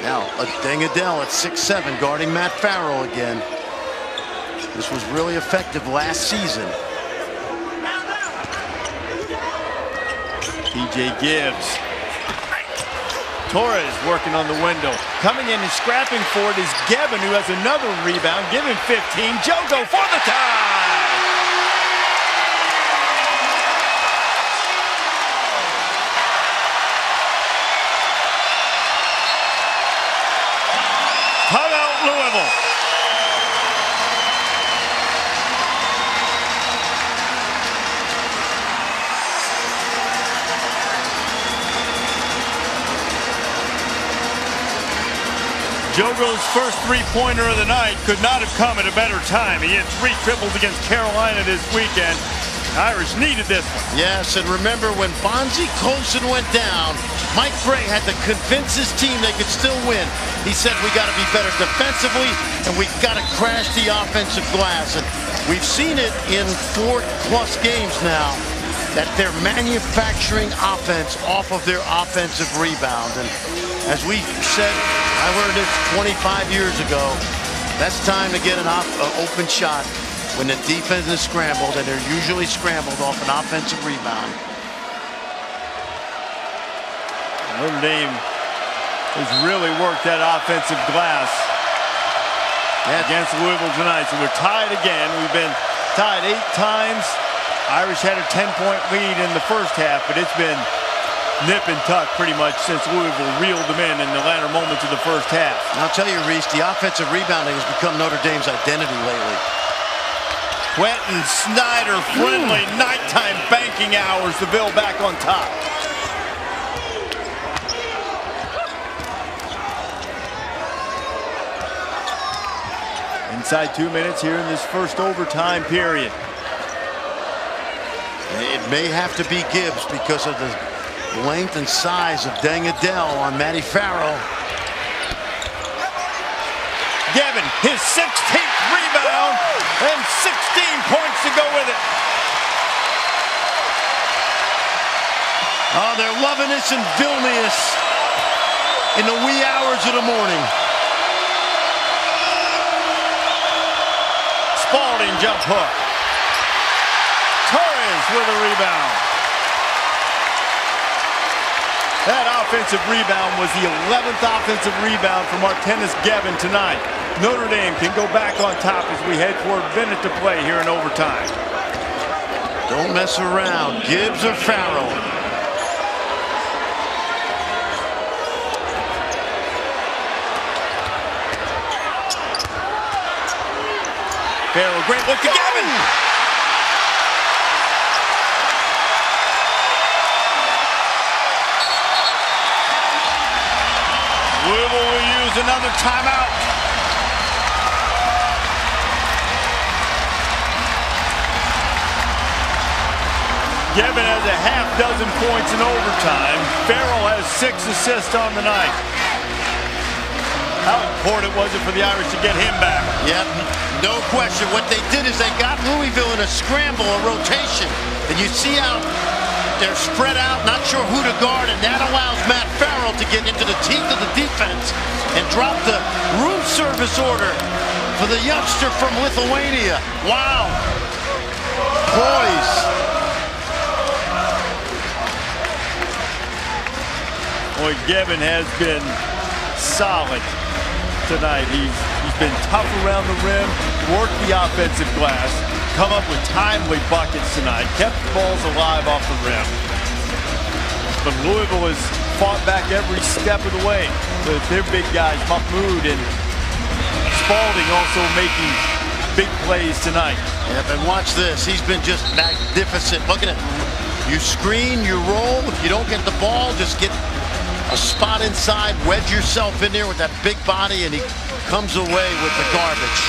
Now, a Dangadell at 6'7", guarding Matt Farrell again. This was really effective last season.
TJ Gibbs. Torres working on the window. Coming in and scrapping for it is Gevin, who has another rebound. Give him 15. Jogo for the tie. Timeout, Louisville. Jogo's first 3-pointer of the night could not have come at a better time. He had 3 triples against Carolina this weekend. Irish needed this one.
Yes, and remember when Bonzie Colson went down, Mike Bray had to convince his team they could still win. He said we got to be better defensively and we got to crash the offensive glass. And we've seen it in 4+ games now that they're manufacturing offense off of their offensive rebound. And as we said, I learned it 25 years ago, that's time to get an open shot when the defense is scrambled, and they're usually scrambled off an offensive rebound.
Notre Dame has really worked that offensive glass against Louisville tonight. So we're tied again. We've been tied 8 times. Irish had a 10-point lead in the first half, but it's been nip and tuck pretty much since Louisville reeled them in the latter moments of the first half.
And I'll tell you, Reese, the offensive rebounding has become Notre Dame's identity lately.
Quentin Snyder, friendly nighttime banking hours. The Bill back on top. Inside 2 minutes here in this first overtime period.
It may have to be Gibbs because of the length and size of Dangadell on Matty Farrell.
Gavin, his 16th rebound and 16 points to go with it.
Oh, they're loving this in Vilnius in the wee hours of the morning.
Spalding jump hook. Torres with a rebound. That offensive rebound was the 11th offensive rebound for Martinez Gevin tonight. Notre Dame can go back on top as we head for a minute to play here in overtime.
Don't mess around. Gibbs or Farrell.
Farrell, great look to Gevin. Louisville will use another timeout. Gevin has a half-dozen points in overtime. Farrell has 6 assists on the night. How important was it for the Irish to get him back?
Yeah, no question. What they did is they got Louisville in a scramble, a rotation. And you see how they're spread out, not sure who to guard, and that allows Matt Farrell to get into the teeth of the defense and drop the room service order for the youngster from Lithuania. Wow. Poise.
Boy, Gavin has been solid tonight. He's been tough around the rim, worked the offensive glass, come up with timely buckets tonight, kept the balls alive off the rim. But Louisville has fought back every step of the way with their big guys, Mahmoud and Spalding, also making big plays tonight.
Yeah, and watch this. He's been just magnificent. Look at it. You screen, you roll. If you don't get the ball, just get a spot inside, wedge yourself in there with that big body, and he comes away with the garbage.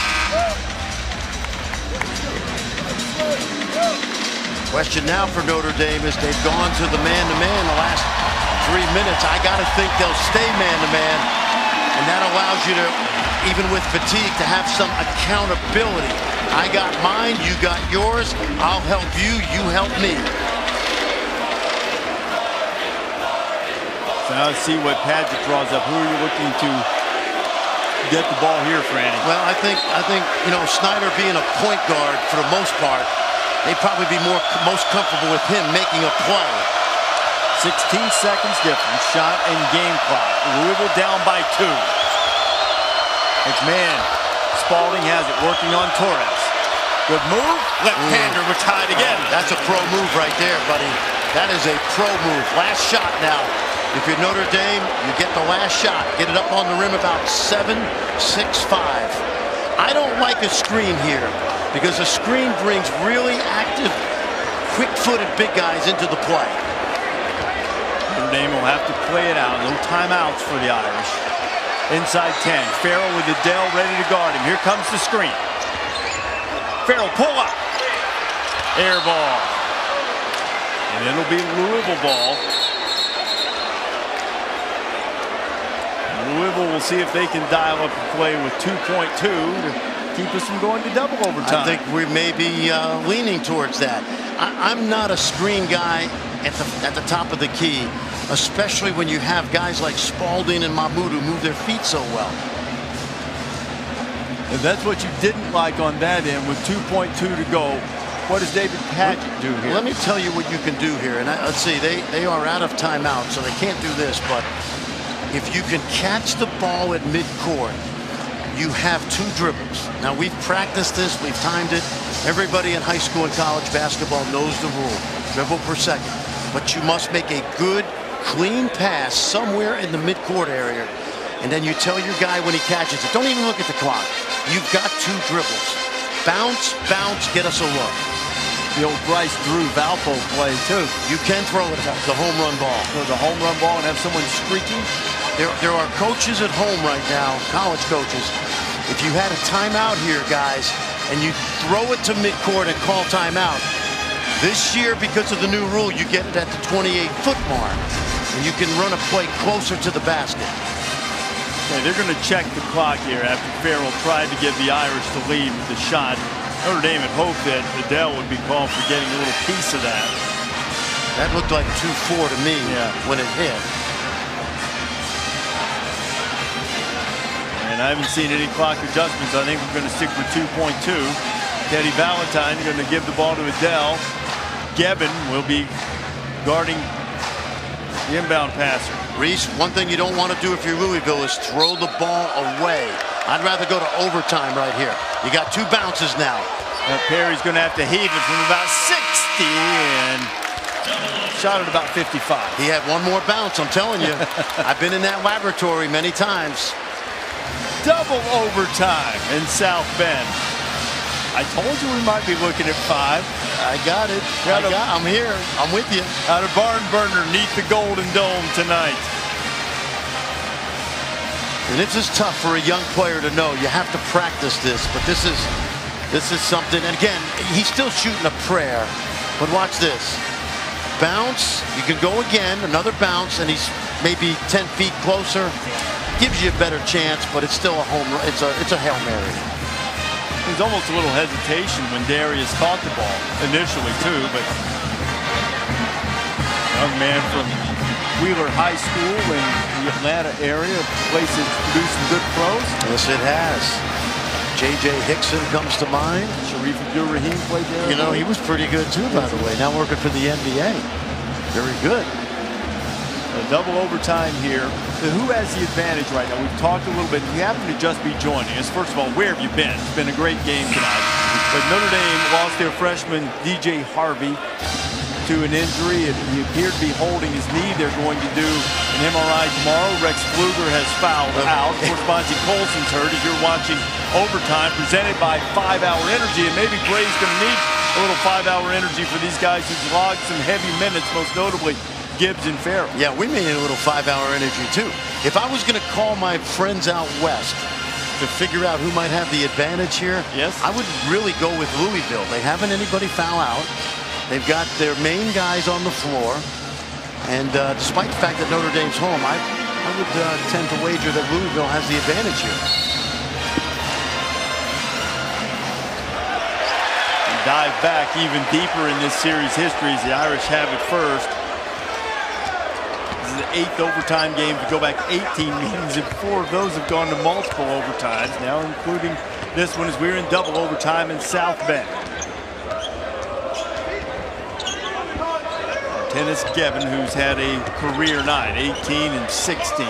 Question now for Notre Dame is they've gone to the man-to-man the last 3 minutes. I got to think they'll stay man-to-man, and that allows you to, even with fatigue, to have some accountability. I got mine, you got yours. I'll help you, you help me.
So now let's see what Padgett draws up. Who are you looking to get the ball here, Franny?
Well, I think you know, Snyder being a point guard for the most part, they'd probably be most comfortable with him making a play.
16 seconds difference, shot and game clock. Louisville down by 2. McMahon, Spalding has it, working on Torres. Good move, left-hander, we're tied again.
That's a pro move right there, buddy. That is a pro move. Last shot now. If you're Notre Dame, you get the last shot. Get it up on the rim about 7-6-5. I don't like a screen here because a screen brings really active, quick-footed big guys into the play.
Notre Dame will have to play it out. No timeouts for the Irish. Inside 10. Farrell with Adele ready to guard him. Here comes the screen. Farrell, pull up. Air ball. And it'll be Louisville ball. Louisville will see if they can dial up the play with 2.2 to keep us from going to double overtime.
I think we may be leaning towards that. I'm not a screen guy at the top of the key, especially when you have guys like Spalding and Mahmoud who move their feet so well.
And that's what you didn't like on that end with 2.2 to go. What does David Padgett do here?
Let me tell you what you can do here. And let's see, they are out of timeout, so they can't do this, but if you can catch the ball at midcourt, you have 2 dribbles. Now, we've practiced this, we've timed it. Everybody in high school and college basketball knows the rule, dribble per second. But you must make a good, clean pass somewhere in the midcourt area, and then you tell your guy when he catches it, don't even look at the clock. You've got 2 dribbles. Bounce, bounce, get us a look.
The old Bryce Drew Valpo play, too.
You can throw it at the home run ball.
Throw the home run ball and have someone streaking.
There are coaches at home right now, college coaches. If you had a timeout here, guys, and you throw it to midcourt and call timeout, this year, because of the new rule, you get it at the 28-foot mark, and you can run a play closer to the basket.
Okay, they're going to check the clock here after Farrell tried to give the Irish the lead with the shot. Notre Dame had hoped that Adele would be called for getting a little piece of that.
That looked like 2-4 to me when it hit.
And I haven't seen any clock adjustments. I think we're going to stick with 2.2. Teddy Valentine going to give the ball to Adele. Gavin will be guarding the inbound passer.
Reese, one thing you don't want to do if you're Louisville is throw the ball away. I'd rather go to overtime right here. You got 2 bounces now.
Now Perry's going to have to heave it from about 60 and shot at about 55.
He had 1 more bounce, I'm telling you. I've been in that laboratory many times.
Double overtime in South Bend. I told you we might be looking at 5.
I got it. I'm here. I'm with you.
Out of Barn Burner, neath the Golden Dome tonight.
And this is tough for a young player to know. You have to practice this, but this is something. And again, he's still shooting a prayer. But watch this. Bounce. You can go again. Another bounce, and he's maybe 10 feet closer. gives you a better chance, but it's still a home run. It's a Hail Mary.
There's almost a little hesitation when Darius caught the ball initially too, but young man from Wheeler High School in the Atlanta area, place that's produced some good pros.
Yes, it has. J.J. Hickson comes to mind.
Sharif Abdul-Rahim played there.
You know, he was pretty good too, by the way. Now working for the NBA. Very good.
A double overtime here. Who has the advantage right now? We've talked a little bit. If you happen to just be joining us, first of all, where have you been? It's been a great game tonight. But Notre Dame lost their freshman DJ Harvey to an injury. He appeared to be holding his knee. They're going to do an MRI tomorrow. Rex Pfluger has fouled out. Of course, Monty Colson's hurt. As you're watching overtime presented by 5-Hour Energy, and maybe Gray's going to need a little 5-Hour Energy for these guys who've logged some heavy minutes, most notably Gibbs and Farrell.
Yeah, we may need a little 5-Hour Energy too. If I was going to call my friends out west to figure out who might have the advantage here,
yes,
I would really go with Louisville. They haven't anybody foul out. They've got their main guys on the floor, and despite the fact that Notre Dame's home, I would tend to wager that Louisville has the advantage here.
Dive back even deeper in this series history as the Irish have it first. This is the 8th overtime game. If you go back 18 meetings, and 4 of those have gone to multiple overtimes, now including this one as we're in double overtime in South Bend. Tennis Gevin, who's had a career night, 18 and 16.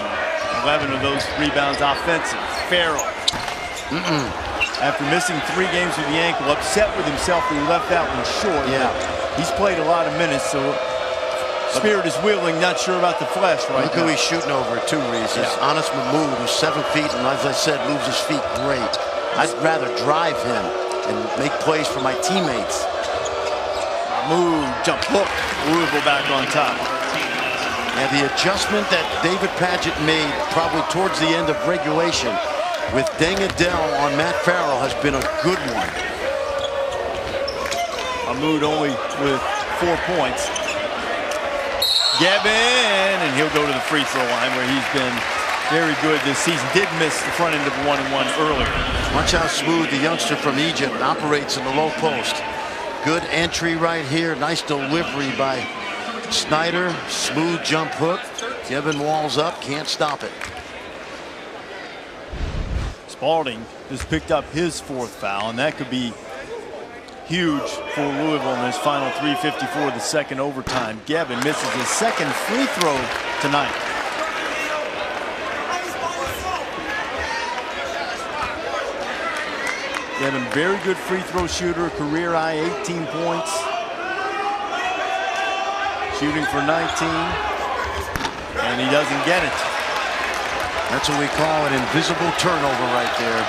11 of those rebounds offensive. Farrell. After missing 3 games with the ankle, upset with himself that he left that one short.
Yeah.
He's played a lot of minutes, so spirit is willing, not sure about the flesh right
Look
now.
who he's shooting over too, Reese. It's Anas Mahmoud, who's 7 feet, and as I said, moves his feet great. I'd rather drive him and make plays for my teammates.
Mahmoud, jump hook. Louisville back on top.
Yeah, the adjustment that David Padgett made probably towards the end of regulation with Deng Adel on Matt Farrell has been a good one.
Mahmoud only with 4 points. Gevin, and he'll go to the free throw line where he's been very good this season. Did miss the front end of 1-and-1 earlier.
Watch how smooth the youngster from Egypt operates in the low post. Good entry right here. Nice delivery by Snyder. Smooth jump hook. Gevin walls up. Can't stop it.
Spalding has picked up his 4th foul, and that could be huge for Louisville in this final 3:54 of the second overtime. Gevin misses his 2nd free throw tonight. Gevin, very good free throw shooter, career high 18 points. Shooting for 19, and he doesn't get it.
That's what we call an invisible turnover right there.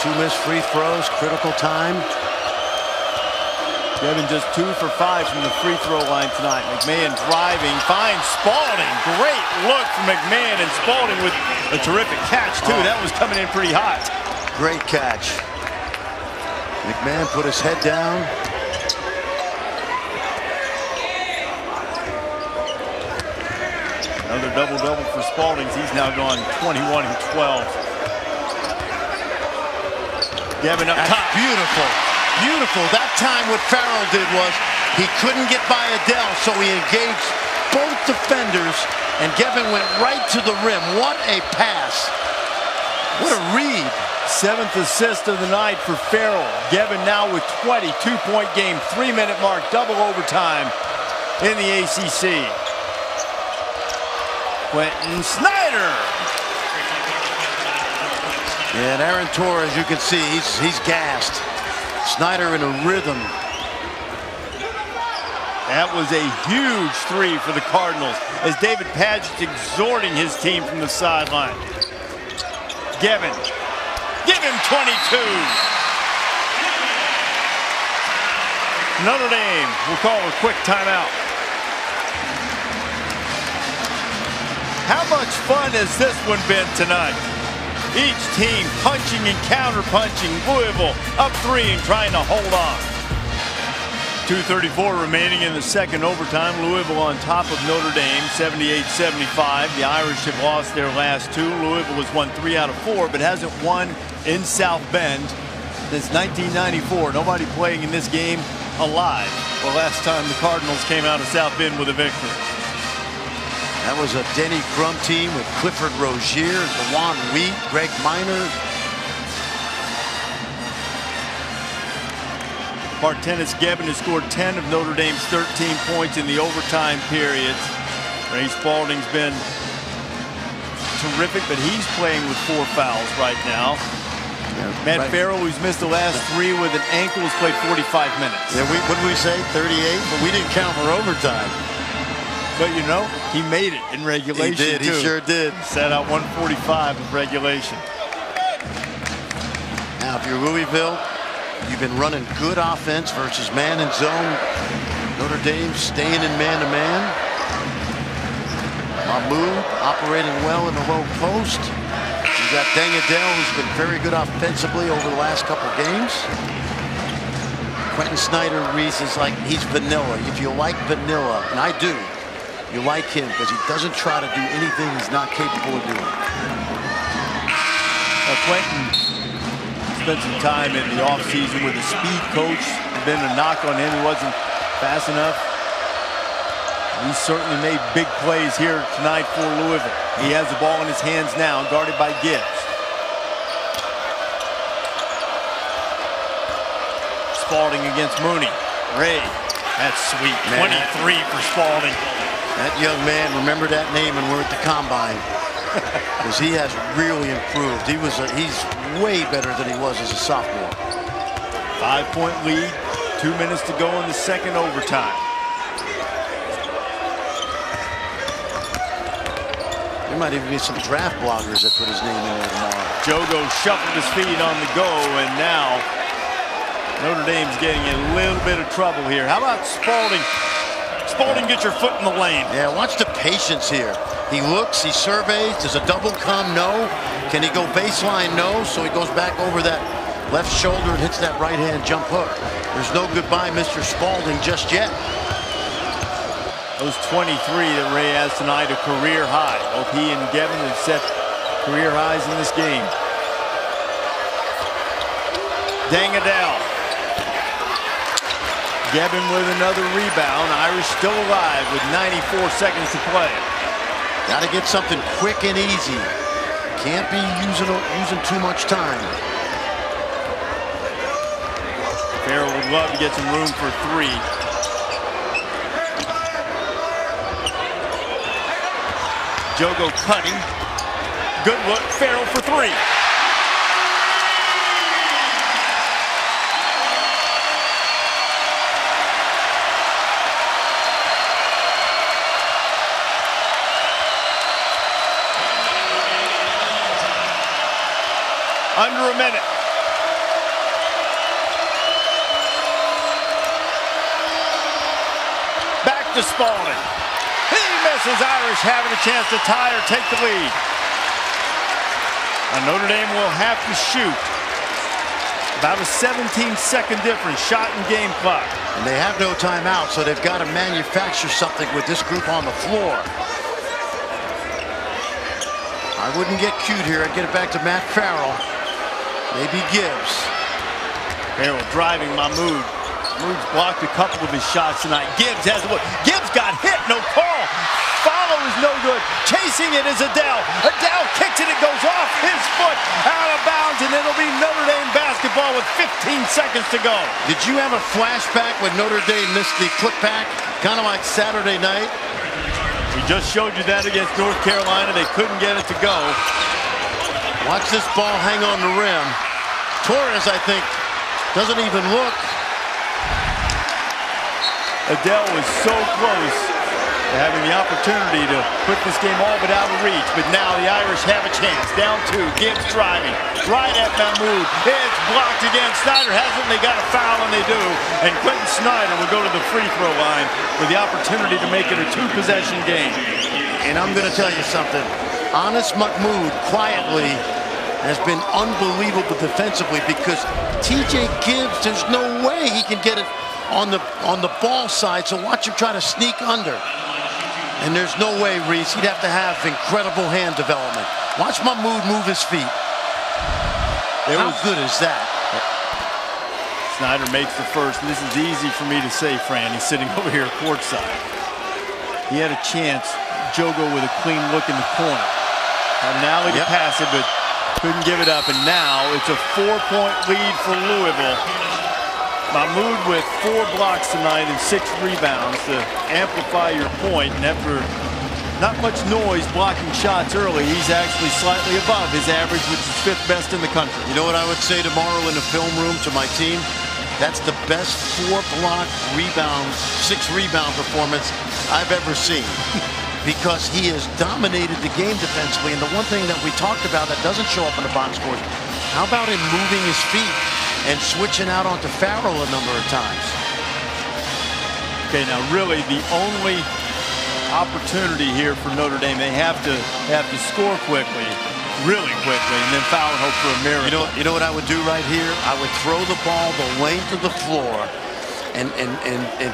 2 missed free throws, critical time.
Gevin just 2 for 5 from the free throw line tonight. McMahon driving, finds Spalding. Great look from McMahon, and Spalding with a terrific catch too. That was coming in pretty hot.
Great catch. McMahon put his head down.
Another double-double for Spalding. He's now gone 21 and 12. Gevin up top.
Beautiful. Beautiful. That time what Farrell did was he couldn't get by Adele, so he engaged both defenders, and Gevin went right to the rim. What a pass. What a read.
7th assist of the night for Farrell. Gevin now with 20, 2-point game, 3-minute mark, double overtime in the ACC. Quentin Snyder.
Yeah, and Aaron Torres, you can see, he's gassed. Snyder in a rhythm.
That was a huge 3 for the Cardinals as David Padgett's exhorting his team from the sideline. Gevin, give him 22. Notre Dame will call a quick timeout. How much fun has this one been tonight? Each team punching and counter-punching. Louisville up 3 and trying to hold on. 2:34 remaining in the second overtime. Louisville on top of Notre Dame, 78-75. The Irish have lost their last two. Louisville has won 3 out of 4, but hasn't won in South Bend since 1994. Nobody playing in this game alive. The last time the Cardinals came out of South Bend with a victory.
That was a Denny Crum team with Clifford Rozier, DeJuan Wheat, Greg Minor.
Martinez Gebbin has scored 10 of Notre Dame's 13 points in the overtime periods. Ray Spalding's been terrific, but he's playing with 4 fouls right now. Matt Farrell, who's missed the last 3 with an ankle, has played 45 minutes.
Yeah, what did we say? 38? But we didn't count for overtime.
But you know, he made it in regulation.
He did,
too.
he sure did.
Set out 145 of regulation.
Now, if you're Louisville, you've been running good offense versus man and zone. Notre Dame staying in man-to-man. Mahmoud operating well in the low post. You got Dangadell, who's been very good offensively over the last couple games. Quentin Snyder-Reese is like, he's vanilla. If you like vanilla, and I do, you like him because he doesn't try to do anything he's not capable of doing.
Quentin spent some time in the offseason with a speed coach. There's been a knock on him. He wasn't fast enough. He certainly made big plays here tonight for Louisville. He has the ball in his hands now, guarded by Gibbs. Spalding against Mooney. Ray, that's sweet. Man, 23 for Spalding.
That young man, remember that name when we're at the Combine. Because he has really improved. He's way better than he was as a sophomore.
5-point lead, 2 minutes to go in the second overtime.
There might even be some draft bloggers that put his name in there tomorrow.
Jogo shuffled his feet on the go, and now Notre Dame's getting in a little bit of trouble here. How about Spalding? Spalding, get your foot in the lane.
Yeah, watch the patience here. He looks, he surveys. Does a double come? No. Can he go baseline? No. So he goes back over that left shoulder and hits that right-hand jump hook. There's no goodbye, Mr. Spalding, just yet.
Those 23 that Ray has tonight, a career high. Both he and Gebbin have set career highs in this game. Dangadell. Gebbin with another rebound. Irish still alive with 94 seconds to play.
Got to get something quick and easy. Can't be using too much time.
Farrell would love to get some room for 3. Jogo cutting. Good look. Farrell for 3. Under a minute. Back to Spalding. He misses. Irish having a chance to tie or take the lead. And Notre Dame will have to shoot. About a 17-second difference, shot and game clock.
And they have no timeout, so they've got to manufacture something with this group on the floor. I wouldn't get cute here. I'd get it back to Matt Farrell. Maybe Gibbs.
Farrell driving Mahmoud. Mahmoud's blocked a couple of his shots tonight. Gibbs has a look. Gibbs got hit, no call. Follow is no good. Chasing it is Adele. Adele kicks it, it goes off his foot, out of bounds, and it'll be Notre Dame basketball with 15 seconds to go.
Did you have a flashback when Notre Dame missed the putback? Kind of like Saturday night?
We just showed you that against North Carolina. They couldn't get it to go.
Watch this ball hang on the rim. Torres, I think, doesn't even look.
Adele was so close to having the opportunity to put this game all but out of reach. But now the Irish have a chance. Down 2. Gibbs driving. Right at Mahmoud. It's blocked again. Snyder hasn't. They got a foul, and they do. And Quentin Snyder will go to the free throw line with the opportunity to make it a 2-possession game.
And I'm going to tell you something. Honest Mahmoud quietly has been unbelievable defensively because TJ Gibbs, there's no way he can get it on the ball side, so watch him try to sneak under. And there's no way, Reese, he'd have to have incredible hand development. Watch Mahmoud move his feet. How good is that?
Snyder makes the first, and this is easy for me to say, Fran. He's sitting over here courtside. He had a chance. Jogo with a clean look in the corner. Had an alley to pass it, but couldn't give it up. And now it's a 4-point lead for Louisville. Mahmoud with 4 blocks tonight and 6 rebounds to amplify your point. And after not much noise blocking shots early, he's actually slightly above his average, which is 5th best in the country.
You know what I would say tomorrow in the film room to my team? That's the best 4-block rebound, 6-rebound performance I've ever seen. Because he has dominated the game defensively. And the one thing that we talked about that doesn't show up in the box scores, how about him moving his feet and switching out onto Farrell a number of times?
Okay, now really the only opportunity here for Notre Dame, they have to score quickly, really quickly, and then foul and hope for a miracle.
You know what I would do right here? I would throw the ball the length of the floor and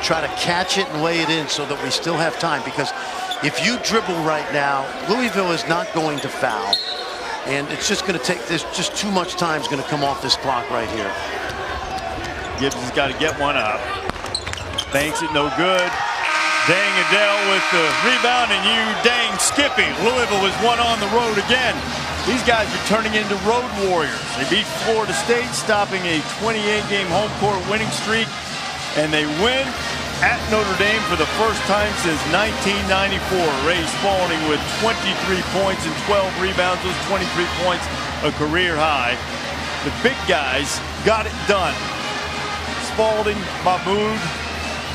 try to catch it and lay it in so that we still have time. Because if you dribble right now, Louisville is not going to foul. And it's just going to take, there's just too much time is going to come off this clock right here.
Gibbs has got to get one up. Banks it, no good. Dang Adele with the rebound, and you dang Skippy. Louisville has won on the road again. These guys are turning into road warriors. They beat Florida State, stopping a 28-game home court winning streak, and they win at Notre Dame for the first time since 1994. Ray Spalding with 23 points and 12 rebounds. Those 23 points, a career high. The big guys got it done. Spalding, Mahmoud,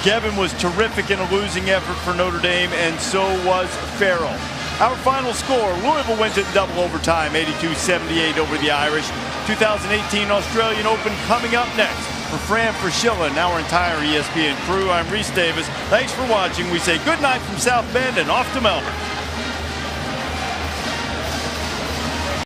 Gevin was terrific in a losing effort for Notre Dame, and so was Farrell. Our final score, Louisville wins it in double overtime, 82-78 over the Irish. 2018 Australian Open coming up next. For Fran Fraschilla and our entire ESPN crew, I'm Reese Davis. Thanks for watching. We say good night from South Bend and off to Melbourne.